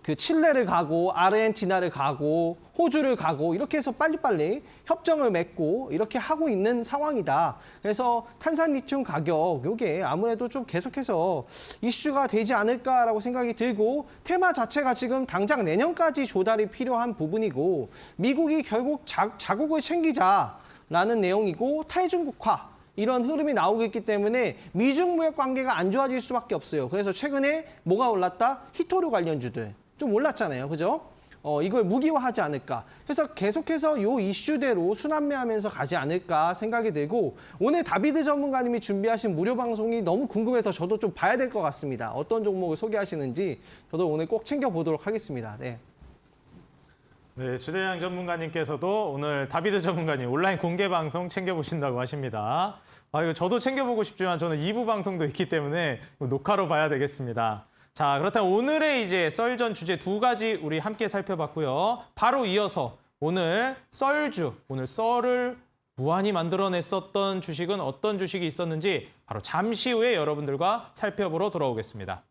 그 칠레를 가고 아르헨티나를 가고 호주를 가고 이렇게 해서 빨리빨리 협정을 맺고 이렇게 하고 있는 상황이다. 그래서 탄산 리튬 가격 요게 아무래도 좀 계속해서 이슈가 되지 않을까라고 생각이 들고 테마 자체가 지금 당장 내년까지 조달이 필요한 부분이고 미국이 결국 자국을 챙기자라는 내용이고 탈중국화 이런 흐름이 나오고 있기 때문에 미중 무역 관계가 안 좋아질 수밖에 없어요. 그래서 최근에 뭐가 올랐다? 히토류 관련주들 좀 올랐잖아요. 그죠? 이걸 무기화하지 않을까. 그래서 계속해서 이 이슈대로 순환매하면서 가지 않을까 생각이 들고 오늘 다비드 전문가님이 준비하신 무료 방송이 너무 궁금해서 저도 좀 봐야 될 것 같습니다. 어떤 종목을 소개하시는지 저도 오늘 꼭 챙겨보도록 하겠습니다. 네. 네, 주대장 전문가님께서도 오늘 다비드 전문가님 온라인 공개 방송 챙겨보신다고 하십니다. 이거 저도 챙겨보고 싶지만 저는 2부 방송도 있기 때문에 녹화로 봐야 되겠습니다. 자, 그렇다면 오늘의 이제 썰전 주제 2가지 우리 함께 살펴봤고요. 바로 이어서 오늘 썰주, 오늘 썰을 무한히 만들어냈었던 주식은 어떤 주식이 있었는지 바로 잠시 후에 여러분들과 살펴보러 돌아오겠습니다.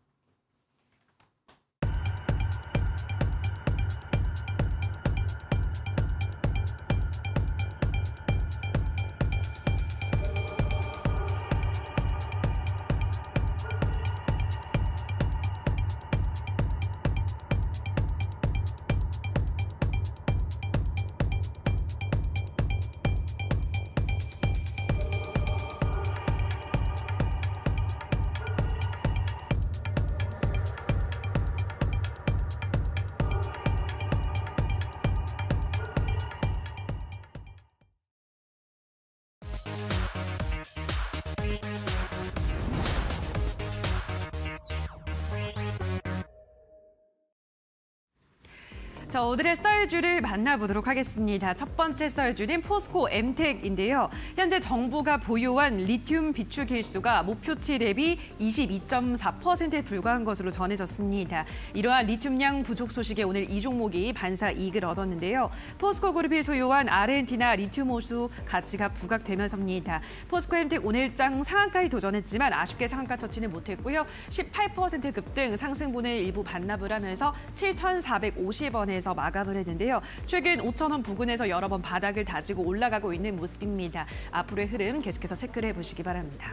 자, 오늘의 썰주를 만나보도록 하겠습니다. 첫 번째 썰주는 포스코 엠텍인데요. 현재 정부가 보유한 리튬 비축 일수가 목표치 대비 22.4%에 불과한 것으로 전해졌습니다. 이러한 리튬량 부족 소식에 오늘 이 종목이 반사 이익을 얻었는데요. 포스코 그룹이 소유한 아르헨티나 리튬 호수 가치가 부각되면서입니다. 포스코 엠텍 오늘장 상한가에 도전했지만 아쉽게 상한가 터치는 못했고요. 18% 급등, 상승분을 일부 반납을 하면서 7,450원에서 마감을 했는데요. 최근 5,000원 부근에서 여러 번 바닥을 다지고 올라가고 있는 모습입니다. 앞으로의 흐름 계속해서 체크를 해보시기 바랍니다.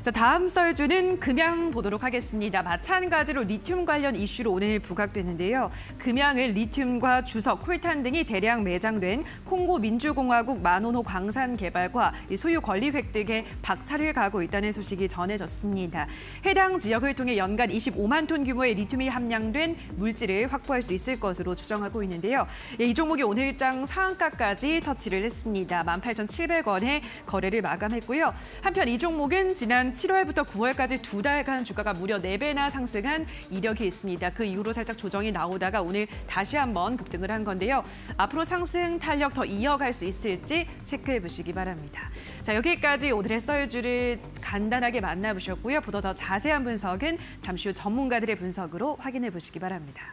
자, 다음 썰주는 금양 보도록 하겠습니다. 마찬가지로 리튬 관련 이슈로 오늘 부각되는데요. 금양은 리튬과 주석, 콜탄 등이 대량 매장된 콩고 민주공화국 마노노 광산 개발과 소유 권리 획득에 박차를 가하고 있다는 소식이 전해졌습니다. 해당 지역을 통해 연간 25만 톤 규모의 리튬이 함량된 물질을 확보할 수 있을 것으로 추정하고 있는데요. 이 종목이 오늘장 상한가까지 터치를 했습니다. 18,700원에 거래를 마감했고요. 한편 이 종목은 지난 7월부터 9월까지 두 달간 주가가 무려 4배나 상승한 이력이 있습니다. 그 이후로 살짝 조정이 나오다가 오늘 다시 한번 급등을 한 건데요. 앞으로 상승 탄력 더 이어갈 수 있을지 체크해 보시기 바랍니다. 자, 여기까지 오늘의 썰주를 간단하게 만나보셨고요. 보다 더 자세한 분석은 잠시 후 전문가들의 분석으로 확인해 보시기 바랍니다.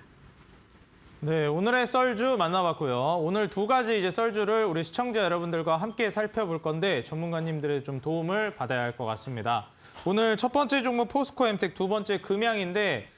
네, 오늘의 썰주 만나봤고요. 오늘 두 가지 이제 썰주를 우리 시청자 여러분들과 함께 살펴볼 건데 전문가님들의 좀 도움을 받아야 할 것 같습니다. 오늘 첫 번째 종목 포스코 엠텍, 두 번째 금양인데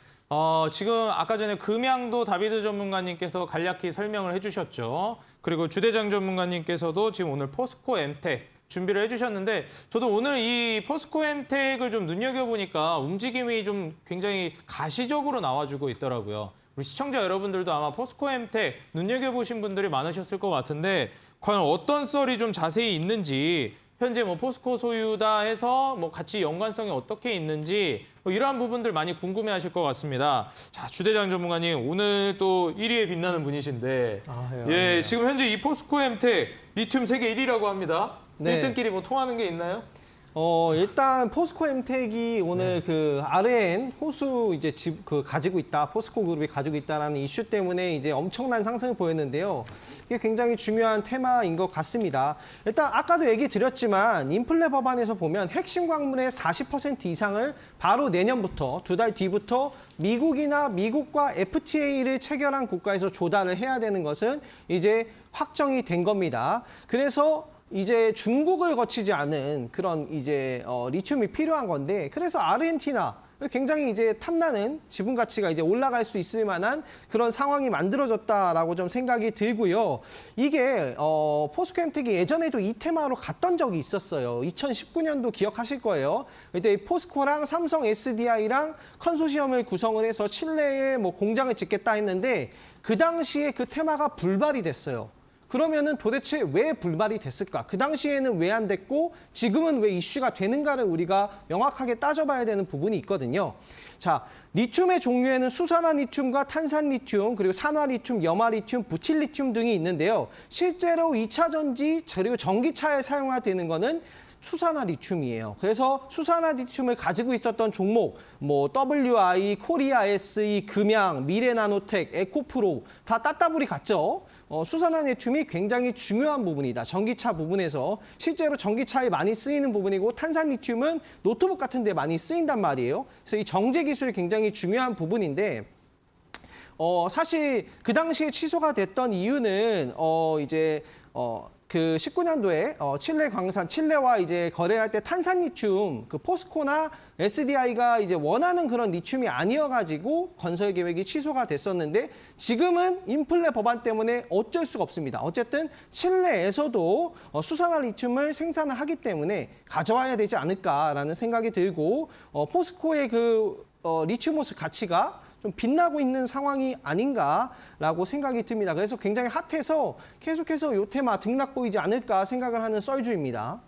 지금 아까 전에 금양도 다비드 전문가님께서 간략히 설명을 해주셨죠. 그리고 주대장 전문가님께서도 지금 오늘 포스코 엠텍 준비를 해주셨는데 저도 오늘 이 포스코 엠텍을 좀 눈여겨보니까 움직임이 좀 굉장히 가시적으로 나와주고 있더라고요. 우리 시청자 여러분들도 아마 포스코 엠텍 눈여겨보신 분들이 많으셨을 것 같은데 과연 어떤 썰이 좀 자세히 있는지 현재 뭐 포스코 소유다 해서 뭐 같이 연관성이 어떻게 있는지 뭐 이러한 부분들 많이 궁금해하실 것 같습니다. 자, 주대장 전문가님 오늘 또 1위에 빛나는 분이신데 예, 지금 현재 이 포스코 엠텍 리튬 세계 1위라고 합니다. 네. 1등끼리 뭐 통하는 게 있나요? 일단 포스코 엠텍이 오늘 그 아르헨 호수 이제 가지고 있다, 포스코 그룹이 가지고 있다라는 이슈 때문에 이제 엄청난 상승을 보였는데요. 이게 굉장히 중요한 테마인 것 같습니다. 일단 아까도 얘기 드렸지만 인플레 법안에서 보면 핵심 광물의 40% 이상을 바로 내년부터 두 달 뒤부터 미국과 FTA를 체결한 국가에서 조달을 해야 되는 것은 이제 확정이 된 겁니다. 그래서 이제 중국을 거치지 않은 그런 이제 리튬이 필요한 건데 그래서 아르헨티나 굉장히 이제 탐나는 지분 가치가 이제 올라갈 수 있을 만한 그런 상황이 만들어졌다라고 좀 생각이 들고요. 이게 포스코 엠텍이 예전에도 이 테마로 갔던 적이 있었어요. 2019년도 기억하실 거예요. 그때 포스코랑 삼성 SDI랑 컨소시엄을 구성을 해서 칠레에 뭐 공장을 짓겠다 했는데 그 당시에 그 테마가 불발이 됐어요. 그러면은 도대체 왜 불발이 됐을까? 그 당시에는 왜 안 됐고 지금은 왜 이슈가 되는가를 우리가 명확하게 따져봐야 되는 부분이 있거든요. 자, 리튬의 종류에는 수산화 리튬과 탄산 리튬, 그리고 산화 리튬, 염화 리튬, 부틸 리튬 등이 있는데요. 실제로 2차 전지, 그리고 전기차에 사용되는 거는 수산화 리튬이에요. 그래서 수산화 리튬을 가지고 있었던 종목, 뭐 WI, 코리아 SE, 금양, 미래나노텍, 에코프로 다 따따블이 갔죠. 수산화 리튬이 굉장히 중요한 부분이다. 전기차 부분에서 실제로 전기차에 많이 쓰이는 부분이고 탄산 리튬은 노트북 같은 데 많이 쓰인단 말이에요. 그래서 이 정제 기술이 굉장히 중요한 부분인데 사실 그 당시에 취소가 됐던 이유는 그 19년도에 칠레 광산, 칠레와 이제 거래를 할 때 탄산 리튬, 그 포스코나 SDI가 이제 원하는 그런 리튬이 아니어가지고 건설 계획이 취소가 됐었는데 지금은 인플레 법안 때문에 어쩔 수가 없습니다. 어쨌든 칠레에서도 수산화 리튬을 생산을 하기 때문에 가져와야 되지 않을까라는 생각이 들고 포스코의 그 리튬 호수 가치가 좀 빛나고 있는 상황이 아닌가라고 생각이 듭니다. 그래서 굉장히 핫해서 계속해서 이 테마 등락 보이지 않을까 생각을 하는 썰주입니다.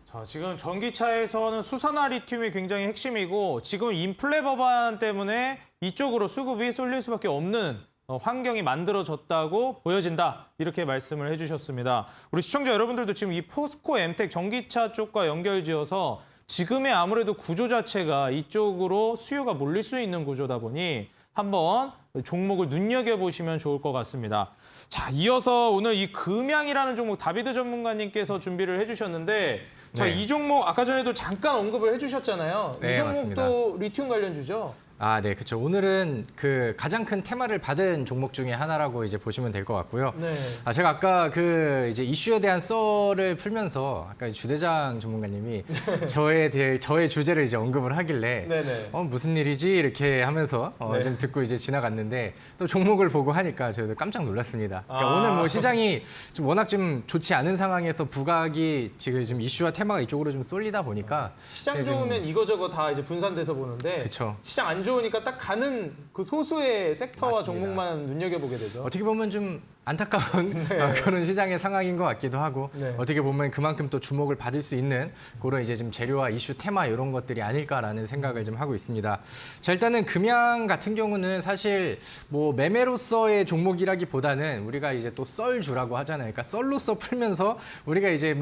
자, 지금 전기차에서는 수산화 리튬이 굉장히 핵심이고 지금 인플레 법안 때문에 이쪽으로 수급이 쏠릴 수밖에 없는 환경이 만들어졌다고 보여진다. 이렇게 말씀을 해주셨습니다. 우리 시청자 여러분들도 지금 이 포스코 엠텍 전기차 쪽과 연결지어서 지금의 아무래도 구조 자체가 이쪽으로 수요가 몰릴 수 있는 구조다 보니 한번 종목을 눈여겨보시면 좋을 것 같습니다. 자, 이어서 오늘 이 금양이라는 종목 다비드 전문가님께서 준비를 해주셨는데 자, 네. 이 종목 아까 전에도 잠깐 언급을 해주셨잖아요. 이 네, 종목도 리튬 관련주죠? 아, 네, 그렇죠. 오늘은 그 가장 큰 테마를 받은 종목 중에 하나라고 이제 보시면 될 것 같고요. 네. 제가 아까 그 이제 이슈에 대한 썰을 풀면서 아까 주대장 전문가님이 저의 주제를 이제 언급을 하길래 네네. 무슨 일이지 이렇게 하면서 네. 좀 듣고 이제 지나갔는데 또 종목을 보고 하니까 저도 깜짝 놀랐습니다. 그러니까 아. 오늘 뭐 시장이 좀 워낙 좀 좋지 않은 상황에서 부각이 지금 좀 이슈와 테마가 이쪽으로 좀 쏠리다 보니까 시장 네, 좀- 좋으면 이거저거 다 이제 분산돼서 보는데 그쵸. 시장 안 좋으니까 딱 가는 그 소수의 섹터와 맞습니다. 종목만 눈여겨보게 되죠. 어떻게 보면 좀 안타까운 그런 시장의 상황인 것 같기도 하고 네. 어떻게 보면 그만큼 또 주목을 받을 수 있는 그런 이제 좀 재료와 이슈 테마 이런 것들이 아닐까라는 생각을 좀 하고 있습니다. 자, 일단은 금양 같은 경우는 사실 뭐 매매로서의 종목이라기보다는 우리가 이제 또 썰주라고 하잖아요. 그러니까 썰로서 풀면서 우리가 이제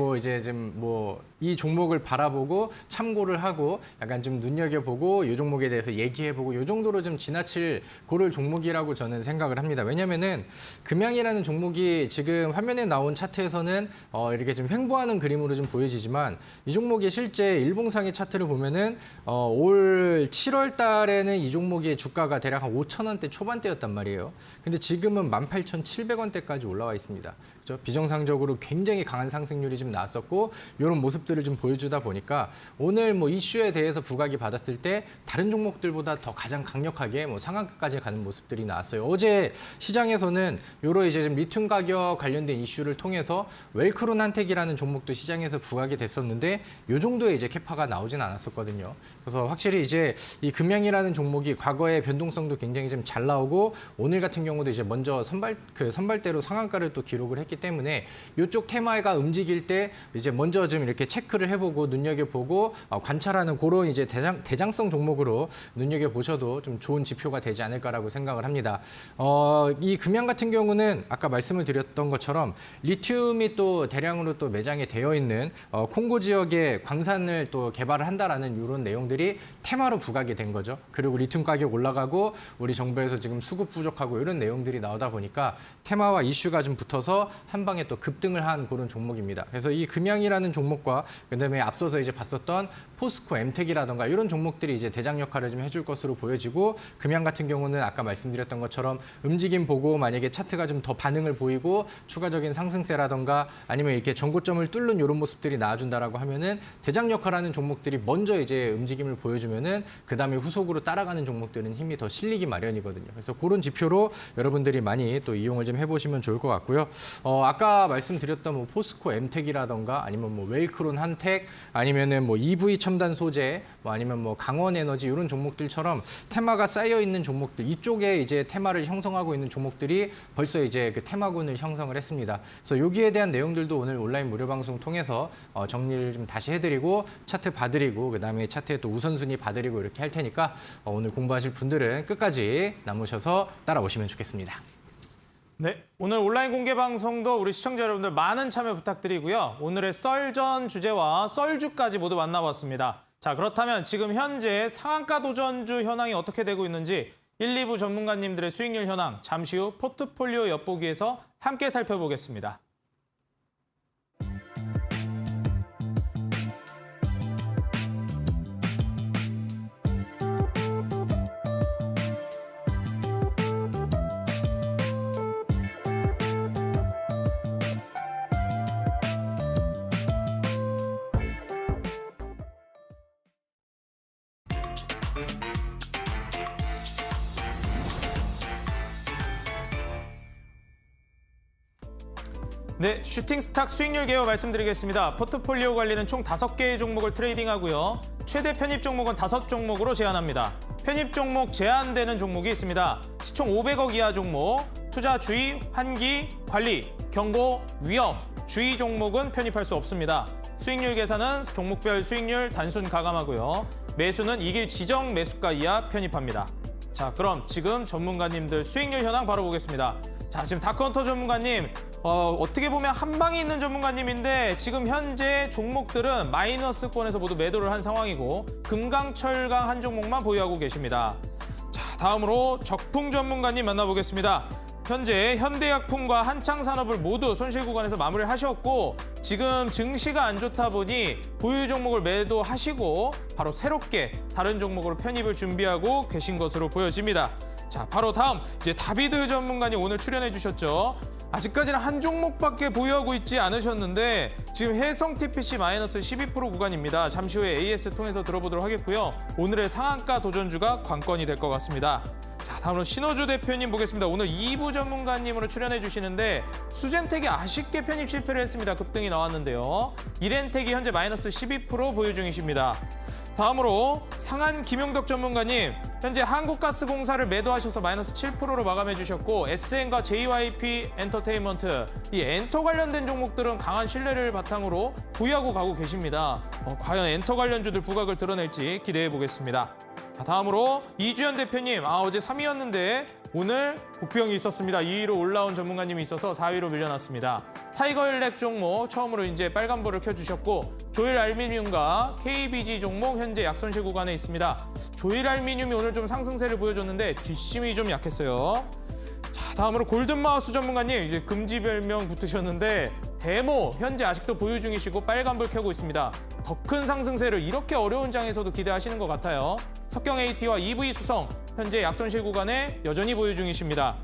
좀 이 종목을 바라보고 참고를 하고 약간 좀 눈여겨보고 이 종목에 대해서 얘기해보고 이 정도로 좀 지나칠 그럴 종목이라고 저는 생각을 합니다. 왜냐면은 금양이라는 종목이 지금 화면에 나온 차트에서는 이렇게 좀 횡보하는 그림으로 좀 보여지지만 이 종목이 실제 일봉상의 차트를 보면은 올 7월 달에는 이 종목의 주가가 대략 한 5,000원대 초반대였단 말이에요. 근데 지금은 18,700원대까지 올라와 있습니다. 그렇죠? 비정상적으로 굉장히 강한 상승률이 좀 나왔었고 이런 모습들을 좀 보여주다 보니까 오늘 뭐 이슈에 대해서 부각이 받았을 때 다른 종목들보다 더 가장 강력하게 뭐 상한가까지 가는 모습들이 나왔어요. 어제 시장에서는 요로 이제 좀 리튬 가격 관련된 이슈를 통해서 웰크론 한택이라는 종목도 시장에서 부각이 됐었는데 요 정도의 이제 캐파가 나오진 않았었거든요. 그래서 확실히 이제 이 금양이라는 종목이 과거의 변동성도 굉장히 좀 잘 나오고 오늘 같은 경우도 이제 먼저 선발대로 상한가를 또 기록을 했기 때문에 이쪽 테마가 움직일 때 이제 먼저 좀 이렇게 체크를 해보고 눈여겨보고 관찰하는 그런 이제 대장성 종목으로 눈여겨보셔도 좀 좋은 지표가 되지 않을까라고 생각을 합니다. 이 금양 같은 경우는 아까 말씀을 드렸던 것처럼 리튬이 또 대량으로 또 매장이 되어 있는 콩고 지역에 광산을 또 개발을 한다라는 이런 내용들이 테마로 부각이 된 거죠. 그리고 리튬 가격 올라가고 우리 정부에서 지금 수급 부족하고 이런 내용들이 나오다 보니까 테마와 이슈가 좀 붙어서 한 방에 또 급등을 한 그런 종목입니다. 그래서 이 금양이라는 종목과 그다음에 앞서서 이제 봤었던 포스코, 엠텍이라던가 이런 종목들이 이제 대장 역할을 좀 해줄 것으로 보여지고 금양 같은 경우는 아까 말씀드렸던 것처럼 움직임 보고 만약에 차트가 좀 더 반응을 보이고 추가적인 상승세라던가 아니면 이렇게 전고점을 뚫는 이런 모습들이 나와준다라고 하면은 대장 역할하는 종목들이 먼저 이제 움직임을 보여주면은 그다음에 후속으로 따라가는 종목들은 힘이 더 실리기 마련이거든요. 그래서 그런 지표로 여러분들이 많이 또 이용을 좀 해보시면 좋을 것 같고요. 아까 말씀드렸던 뭐 포스코, 엠텍이라던가 아니면 뭐 웰크론 한텍 아니면은 뭐 EV 첨단 소재 뭐 아니면 뭐 강원 에너지 이런 종목들처럼 테마가 쌓여 있는 종목들 이쪽에 이제 테마를 형성하고 있는 종목들이 벌써 이제 그 테마군을 형성을 했습니다. 그래서 여기에 대한 내용들도 오늘 온라인 무료 방송 통해서 정리를 좀 다시 해드리고 차트 봐드리고 그다음에 차트에 또 우선순위 봐드리고 이렇게 할 테니까 오늘 공부하실 분들은 끝까지 남으셔서 따라오시면 좋겠습니다. 네, 오늘 온라인 공개 방송도 우리 시청자 여러분들 많은 참여 부탁드리고요. 오늘의 썰전 주제와 썰주까지 모두 만나봤습니다. 자, 그렇다면 지금 현재 상한가 도전주 현황이 어떻게 되고 있는지 1, 2부 전문가님들의 수익률 현황 잠시 후 포트폴리오 엿보기에서 함께 살펴보겠습니다. 네, 슈팅 스탁 수익률 개요 말씀드리겠습니다. 포트폴리오 관리는 총 5개의 종목을 트레이딩하고요. 최대 편입 종목은 5종목으로 제한합니다. 편입 종목 제한되는 종목이 있습니다. 시총 500억 이하 종목, 투자 주의, 환기, 관리, 경고, 위험, 주의 종목은 편입할 수 없습니다. 수익률 계산은 종목별 수익률 단순 가감하고요. 매수는 이길 지정 매수가 이하 편입합니다. 자, 그럼 지금 전문가님들 수익률 현황 바로 보겠습니다. 자, 지금 다크헌터 전문가님, 어떻게 보면 한 방에 있는 전문가님인데 지금 현재 종목들은 마이너스권에서 모두 매도를 한 상황이고 금강, 철강 한 종목만 보유하고 계십니다. 자, 다음으로 적풍 전문가님 만나보겠습니다. 현재 현대약품과 한창산업을 모두 손실 구간에서 마무리를 하셨고 지금 증시가 안 좋다 보니 보유 종목을 매도하시고 바로 새롭게 다른 종목으로 편입을 준비하고 계신 것으로 보여집니다. 자, 바로 다음 이제 다비드 전문가님 오늘 출연해 주셨죠. 아직까지는 한 종목밖에 보유하고 있지 않으셨는데 지금 해성 TPC 마이너스 12% 구간입니다. 잠시 후에 AS 통해서 들어보도록 하겠고요. 오늘의 상한가 도전주가 관건이 될 것 같습니다. 자, 다음으로 신호주 대표님 보겠습니다. 오늘 2부 전문가님으로 출연해 주시는데 수젠텍이 아쉽게 편입 실패를 했습니다. 급등이 나왔는데요. 이렌텍이 현재 마이너스 12% 보유 중이십니다. 다음으로 상한 김용덕 전문가님, 현재 한국가스공사를 매도하셔서 마이너스 7%로 마감해 주셨고 SN과 JYP 엔터테인먼트, 이 엔터 관련된 종목들은 강한 신뢰를 바탕으로 보유하고 가고 계십니다. 과연 엔터 관련주들 부각을 드러낼지 기대해 보겠습니다. 다음으로 이주연 대표님, 어제 3위였는데 오늘 복병이 있었습니다. 2위로 올라온 전문가님이 있어서 4위로 밀려났습니다. 타이거일렉 종목 처음으로 이제 빨간불을 켜주셨고 조일알미늄과 KBG 종목 현재 약손실 구간에 있습니다. 조일알미늄이 오늘 좀 상승세를 보여줬는데 뒷심이 좀 약했어요. 자, 다음으로 골든마우스 전문가님, 이제 금지 별명 붙으셨는데 데모 현재 아직도 보유 중이시고 빨간불 켜고 있습니다. 더 큰 상승세를 이렇게 어려운 장에서도 기대하시는 것 같아요. 석경 AT와 EV 수성 현재 약손실 구간에 여전히 보유 중이십니다.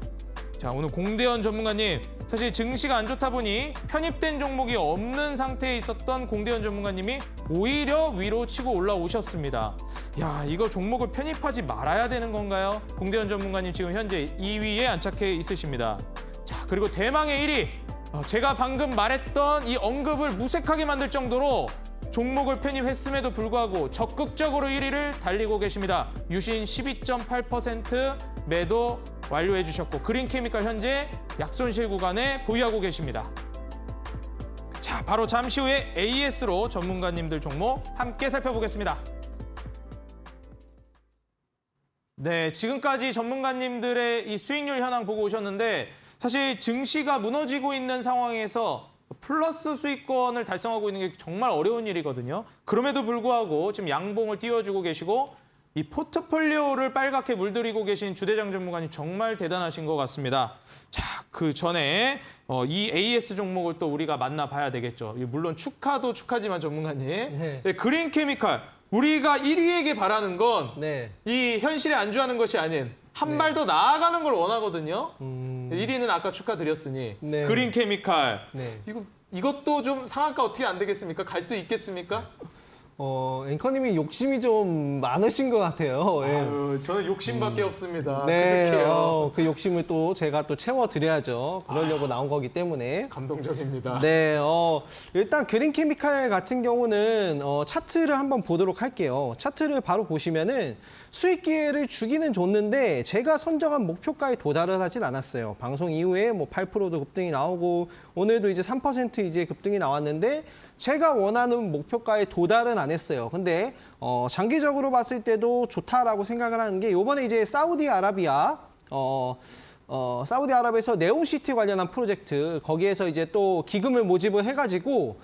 자, 오늘 공대현 전문가님, 사실 증시가 안 좋다 보니 편입된 종목이 없는 상태에 있었던 공대현 전문가님이 오히려 위로 치고 올라오셨습니다. 야, 이거 종목을 편입하지 말아야 되는 건가요? 공대현 전문가님 지금 현재 2위에 안착해 있으십니다. 자, 그리고 대망의 1위, 제가 방금 말했던 이 언급을 무색하게 만들 정도로 종목을 편입했음에도 불구하고 적극적으로 1위를 달리고 계십니다. 유신 12.8% 매도 완료해 주셨고 그린케미칼 현재 약손실 구간에 보유하고 계십니다. 자, 바로 잠시 후에 AS로 전문가님들 종목 함께 살펴보겠습니다. 네, 지금까지 전문가님들의 이 수익률 현황 보고 오셨는데 사실 증시가 무너지고 있는 상황에서 플러스 수익권을 달성하고 있는 게 정말 어려운 일이거든요. 그럼에도 불구하고 지금 양봉을 띄워주고 계시고 이 포트폴리오를 빨갛게 물들이고 계신 주대장 전문가님 정말 대단하신 것 같습니다. 자, 그 전에 이 AS 종목을 또 우리가 만나봐야 되겠죠. 물론 축하도 축하지만 전문가님, 네. 그린케미칼, 우리가 1위에게 바라는 건 이 현실에 안주하는 것이 아닌 한 발 더 나아가는 걸 원하거든요. 1위는 아까 축하드렸으니 그린케미칼, 이것도 좀 상한가 어떻게 안 되겠습니까? 갈 수 있겠습니까? 앵커님이 욕심이 좀 많으신 것 같아요. 예. 아유, 저는 욕심밖에 없습니다. 네, 그득해요. 그 욕심을 또 제가 또 채워드려야죠. 그러려고 나온 거기 때문에. 감동적입니다. 네, 일단 그린케미칼 같은 경우는 차트를 한번 보도록 할게요. 차트를 바로 보시면은 수익 기회를 주기는 줬는데 제가 선정한 목표가에 도달을 하진 않았어요. 방송 이후에 뭐 8%도 급등이 나오고 오늘도 이제 3% 이제 급등이 나왔는데 제가 원하는 목표가에 도달은 안 했어요. 근데 장기적으로 봤을 때도 좋다라고 생각을 하는 게 이번에 이제 사우디아라비아에서 네온시티 관련한 프로젝트 거기에서 이제 또 기금을 모집을 해가지고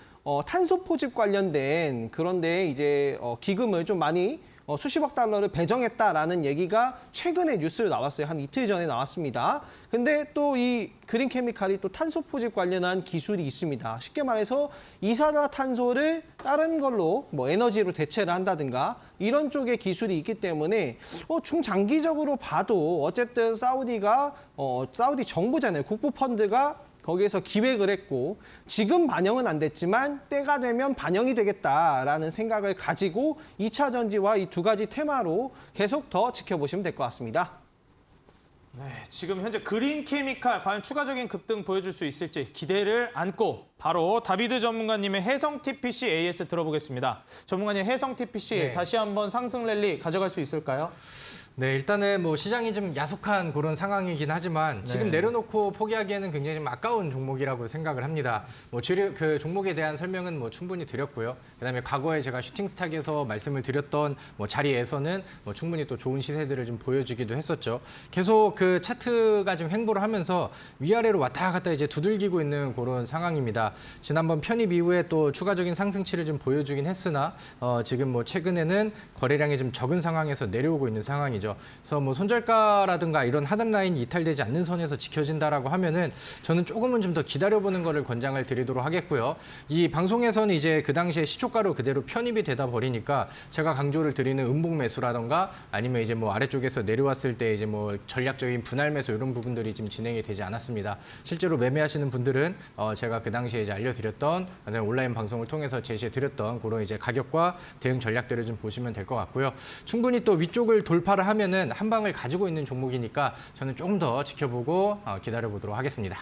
탄소 포집 관련된 그런데 이제 기금을 좀 많이 수십억 달러를 배정했다라는 얘기가 최근에 뉴스로 나왔어요. 한 이틀 전에 나왔습니다. 근데 또 이 그린케미칼이 또 탄소 포집 관련한 기술이 있습니다. 쉽게 말해서 이산화탄소를 다른 걸로 뭐 에너지로 대체를 한다든가 이런 쪽의 기술이 있기 때문에 중장기적으로 봐도 어쨌든 사우디가 사우디 정부잖아요. 국부 펀드가 거기에서 기획을 했고 지금 반영은 안 됐지만 때가 되면 반영이 되겠다라는 생각을 가지고 2차 전지와 이 두 가지 테마로 계속 더 지켜보시면 될 것 같습니다. 네, 지금 현재 그린케미칼 과연 추가적인 급등 보여줄 수 있을지 기대를 안고 바로 다비드 전문가님의 해성 TPC AS 들어보겠습니다. 전문가님, 해성 TPC 다시 한번 상승 랠리 가져갈 수 있을까요? 네, 일단은 뭐 시장이 좀 야속한 그런 상황이긴 하지만 지금 내려놓고 포기하기에는 굉장히 좀 아까운 종목이라고 생각을 합니다. 뭐 그 종목에 대한 설명은 뭐 충분히 드렸고요. 그다음에 과거에 제가 슈팅스탁에서 말씀을 드렸던 뭐 자리에서는 뭐 충분히 또 좋은 시세들을 좀 보여주기도 했었죠. 계속 그 차트가 좀 횡보를 하면서 위아래로 왔다 갔다 이제 두들기고 있는 그런 상황입니다. 지난번 편입 이후에 또 추가적인 상승치를 좀 보여주긴 했으나 지금 뭐 최근에는 거래량이 좀 적은 상황에서 내려오고 있는 상황이죠. 상황이죠. 그래서 뭐 손절가라든가 이런 하단 라인이 이탈되지 않는 선에서 지켜진다라고 하면은 저는 조금은 좀 더 기다려보는 거를 권장을 드리도록 하겠고요. 이 방송에서는 이제 그 당시에 시초가로 그대로 편입이 되다 버리니까 제가 강조를 드리는 음봉 매수라든가 아니면 이제 뭐 아래쪽에서 내려왔을 때 이제 뭐 전략적인 분할 매수 이런 부분들이 지금 진행이 되지 않았습니다. 실제로 매매하시는 분들은 제가 그 당시에 이제 알려드렸던 온라인 방송을 통해서 제시해드렸던 그런 이제 가격과 대응 전략들을 좀 보시면 될 것 같고요. 충분히 또 위쪽을 돌파를 하면은 한 방을 가지고 있는 종목이니까 저는 조금 더 지켜보고 기다려보도록 하겠습니다.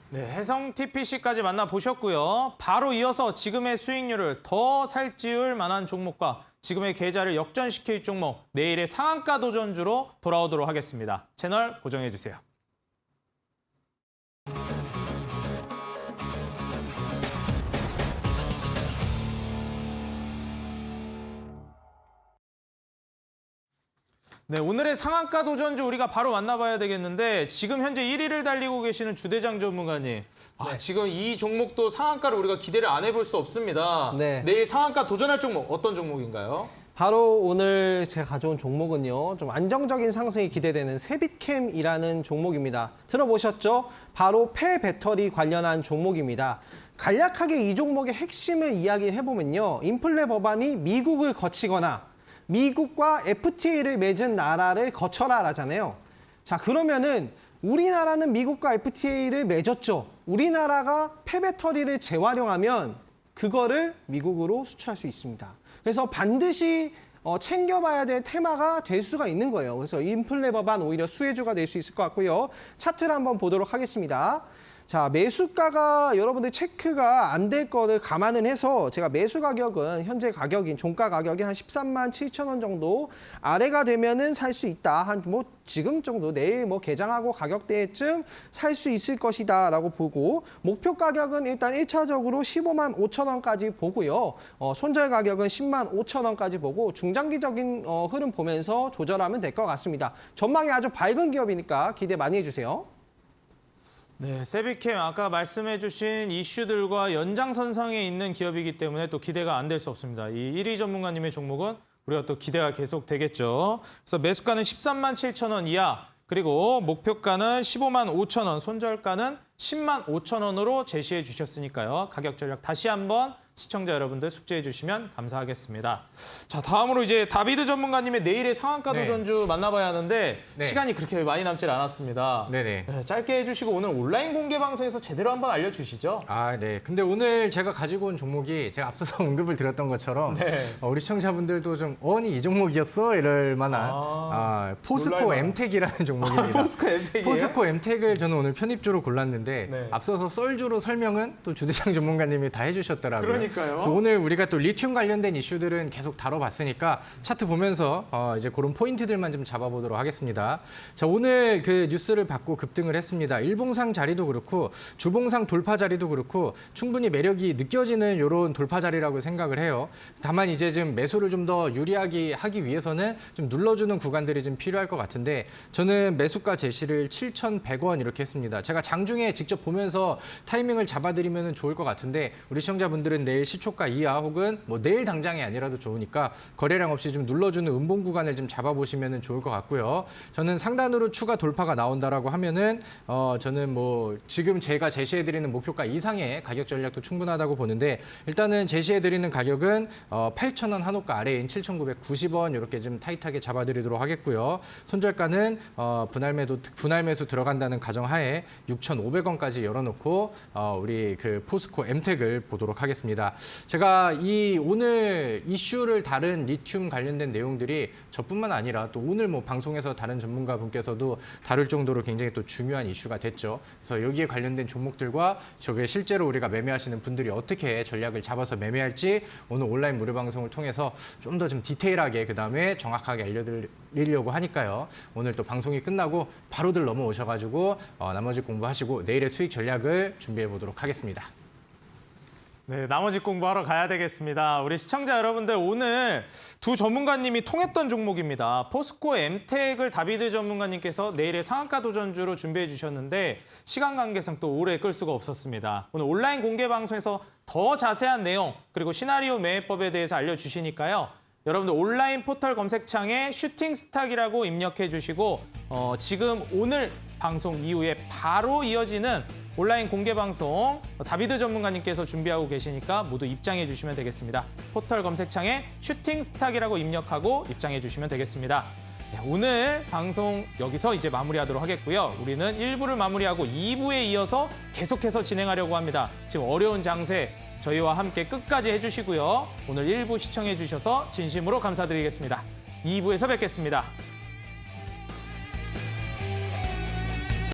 네, 해성 TPC까지 만나보셨고요. 바로 이어서 지금의 수익률을 더 살찌울 만한 종목과 지금의 계좌를 역전시킬 종목, 내일의 상한가 도전주로 돌아오도록 하겠습니다. 채널 고정해주세요. 네, 오늘의 상한가 도전주 우리가 바로 만나봐야 되겠는데 지금 현재 1위를 달리고 계시는 주대장 전문가님. 지금 이 종목도 상한가를 우리가 기대를 안 해볼 수 없습니다. 네. 내일 상한가 도전할 종목 어떤 종목인가요? 바로 오늘 제가 가져온 종목은요. 좀 안정적인 상승이 기대되는 세빛캠이라는 종목입니다. 들어보셨죠? 바로 폐배터리 관련한 종목입니다. 간략하게 이 종목의 핵심을 이야기해보면요. 인플레 법안이 미국을 거치거나 미국과 FTA를 맺은 나라를 거쳐라라잖아요. 자, 그러면은 우리나라는 미국과 FTA를 맺었죠. 우리나라가 폐배터리를 재활용하면 그거를 미국으로 수출할 수 있습니다. 그래서 반드시 챙겨봐야 될 테마가 될 수가 있는 거예요. 그래서 인플레 법안 오히려 수혜주가 될 수 있을 것 같고요. 차트를 한번 보도록 하겠습니다. 자, 매수가가 여러분들 체크가 안 될 거를 감안을 해서 제가 매수 가격은 현재 가격인 종가 가격이 한 13만 7천 원 정도 아래가 되면은 살 수 있다. 한 뭐 지금 정도 내일 뭐 개장하고 가격대쯤 살 수 있을 것이다라고 보고 목표 가격은 일단 1차적으로 15만 5천 원까지 보고요. 손절 가격은 10만 5천 원까지 보고 중장기적인 흐름 보면서 조절하면 될 것 같습니다. 전망이 아주 밝은 기업이니까 기대 많이 해주세요. 네, 세비캠 아까 말씀해주신 이슈들과 연장선상에 있는 기업이기 때문에 또 기대가 안 될 수 없습니다. 이 1위 전문가님의 종목은 우리가 또 기대가 계속 되겠죠. 그래서 매수가는 13만 7천 원 이하, 그리고 목표가는 15만 5천 원, 손절가는 10만 5천 원으로 제시해 주셨으니까요. 가격 전략 다시 한번 시청자 여러분들 숙지해 주시면 감사하겠습니다. 자, 다음으로 이제 다비드 전문가님의 내일의 상한가 네. 도전주 만나봐야 하는데 네. 시간이 그렇게 많이 남질 않았습니다. 네네. 네, 짧게 해주시고 오늘 온라인 공개 방송에서 제대로 한번 알려주시죠. 네. 근데 오늘 제가 가지고 온 종목이 제가 앞서서 언급을 드렸던 것처럼 네. 우리 시청자분들도 좀 이 종목이었어? 이럴 만한 포스코 놀랄만한. 엠텍이라는 종목입니다. 포스코 엠텍이에요? 포스코 엠텍을 저는 오늘 편입주로 골랐는데 네. 앞서서 썰주로 설명은 또 주대장 전문가님이 다 해주셨더라고요. 그러니까요. 그래서 오늘 우리가 또 리튬 관련된 이슈들은 계속 다뤄봤으니까 차트 보면서 이제 그런 포인트들만 좀 잡아보도록 하겠습니다. 자, 오늘 그 뉴스를 받고 급등을 했습니다. 일봉상 자리도 그렇고 주봉상 돌파 자리도 그렇고 충분히 매력이 느껴지는 이런 돌파 자리라고 생각을 해요. 다만 이제 좀 매수를 좀 더 유리하게 하기 위해서는 좀 눌러주는 구간들이 좀 필요할 것 같은데 저는 매수가 제시를 7,100원 이렇게 했습니다. 제가 장중에 직접 보면서 타이밍을 잡아드리면 좋을 것 같은데 우리 시청자분들은 내일 시초가 이하 혹은 뭐 내일 당장이 아니라도 좋으니까 거래량 없이 좀 눌러주는 음봉 구간을 좀 잡아보시면 좋을 것 같고요. 저는 상단으로 추가 돌파가 나온다라고 하면은 저는 뭐 지금 제가 제시해드리는 목표가 이상의 가격 전략도 충분하다고 보는데 일단은 제시해드리는 가격은 8,000원 한호가 아래인 7,990원 이렇게 좀 타이트하게 잡아드리도록 하겠고요. 손절가는 분할 매수 들어간다는 가정하에 6,500원까지 열어놓고 우리 그 포스코 엠텍을 보도록 하겠습니다. 제가 이 오늘 이슈를 다룬 리튬 관련된 내용들이 저뿐만 아니라 또 오늘 뭐 방송에서 다른 전문가 분께서도 다룰 정도로 굉장히 또 중요한 이슈가 됐죠. 그래서 여기에 관련된 종목들과 저게 실제로 우리가 매매하시는 분들이 어떻게 전략을 잡아서 매매할지 오늘 온라인 무료 방송을 통해서 좀 더 좀 디테일하게 그다음에 정확하게 알려드리려고 하니까요. 오늘 또 방송이 끝나고 바로들 넘어오셔가지고 나머지 공부하시고 내일의 수익 전략을 준비해 보도록 하겠습니다. 네, 나머지 공부하러 가야 되겠습니다. 우리 시청자 여러분들 오늘 두 전문가님이 통했던 종목입니다. 포스코 엠텍을 다비드 전문가님께서 내일의 상한가 도전주로 준비해 주셨는데 시간 관계상 또 오래 끌 수가 없었습니다. 오늘 온라인 공개 방송에서 더 자세한 내용 그리고 시나리오 매매법에 대해서 알려주시니까요. 여러분들 온라인 포털 검색창에 슈팅스탁이라고 입력해 주시고 지금 오늘 방송 이후에 바로 이어지는 온라인 공개 방송 다비드 전문가님께서 준비하고 계시니까 모두 입장해 주시면 되겠습니다. 포털 검색창에 슈팅스탁이라고 입력하고 입장해 주시면 되겠습니다. 네, 오늘 방송 여기서 이제 마무리하도록 하겠고요. 우리는 1부를 마무리하고 2부에 이어서 계속해서 진행하려고 합니다. 지금 어려운 장세 저희와 함께 끝까지 해주시고요. 오늘 1부 시청해 주셔서 진심으로 감사드리겠습니다. 2부에서 뵙겠습니다.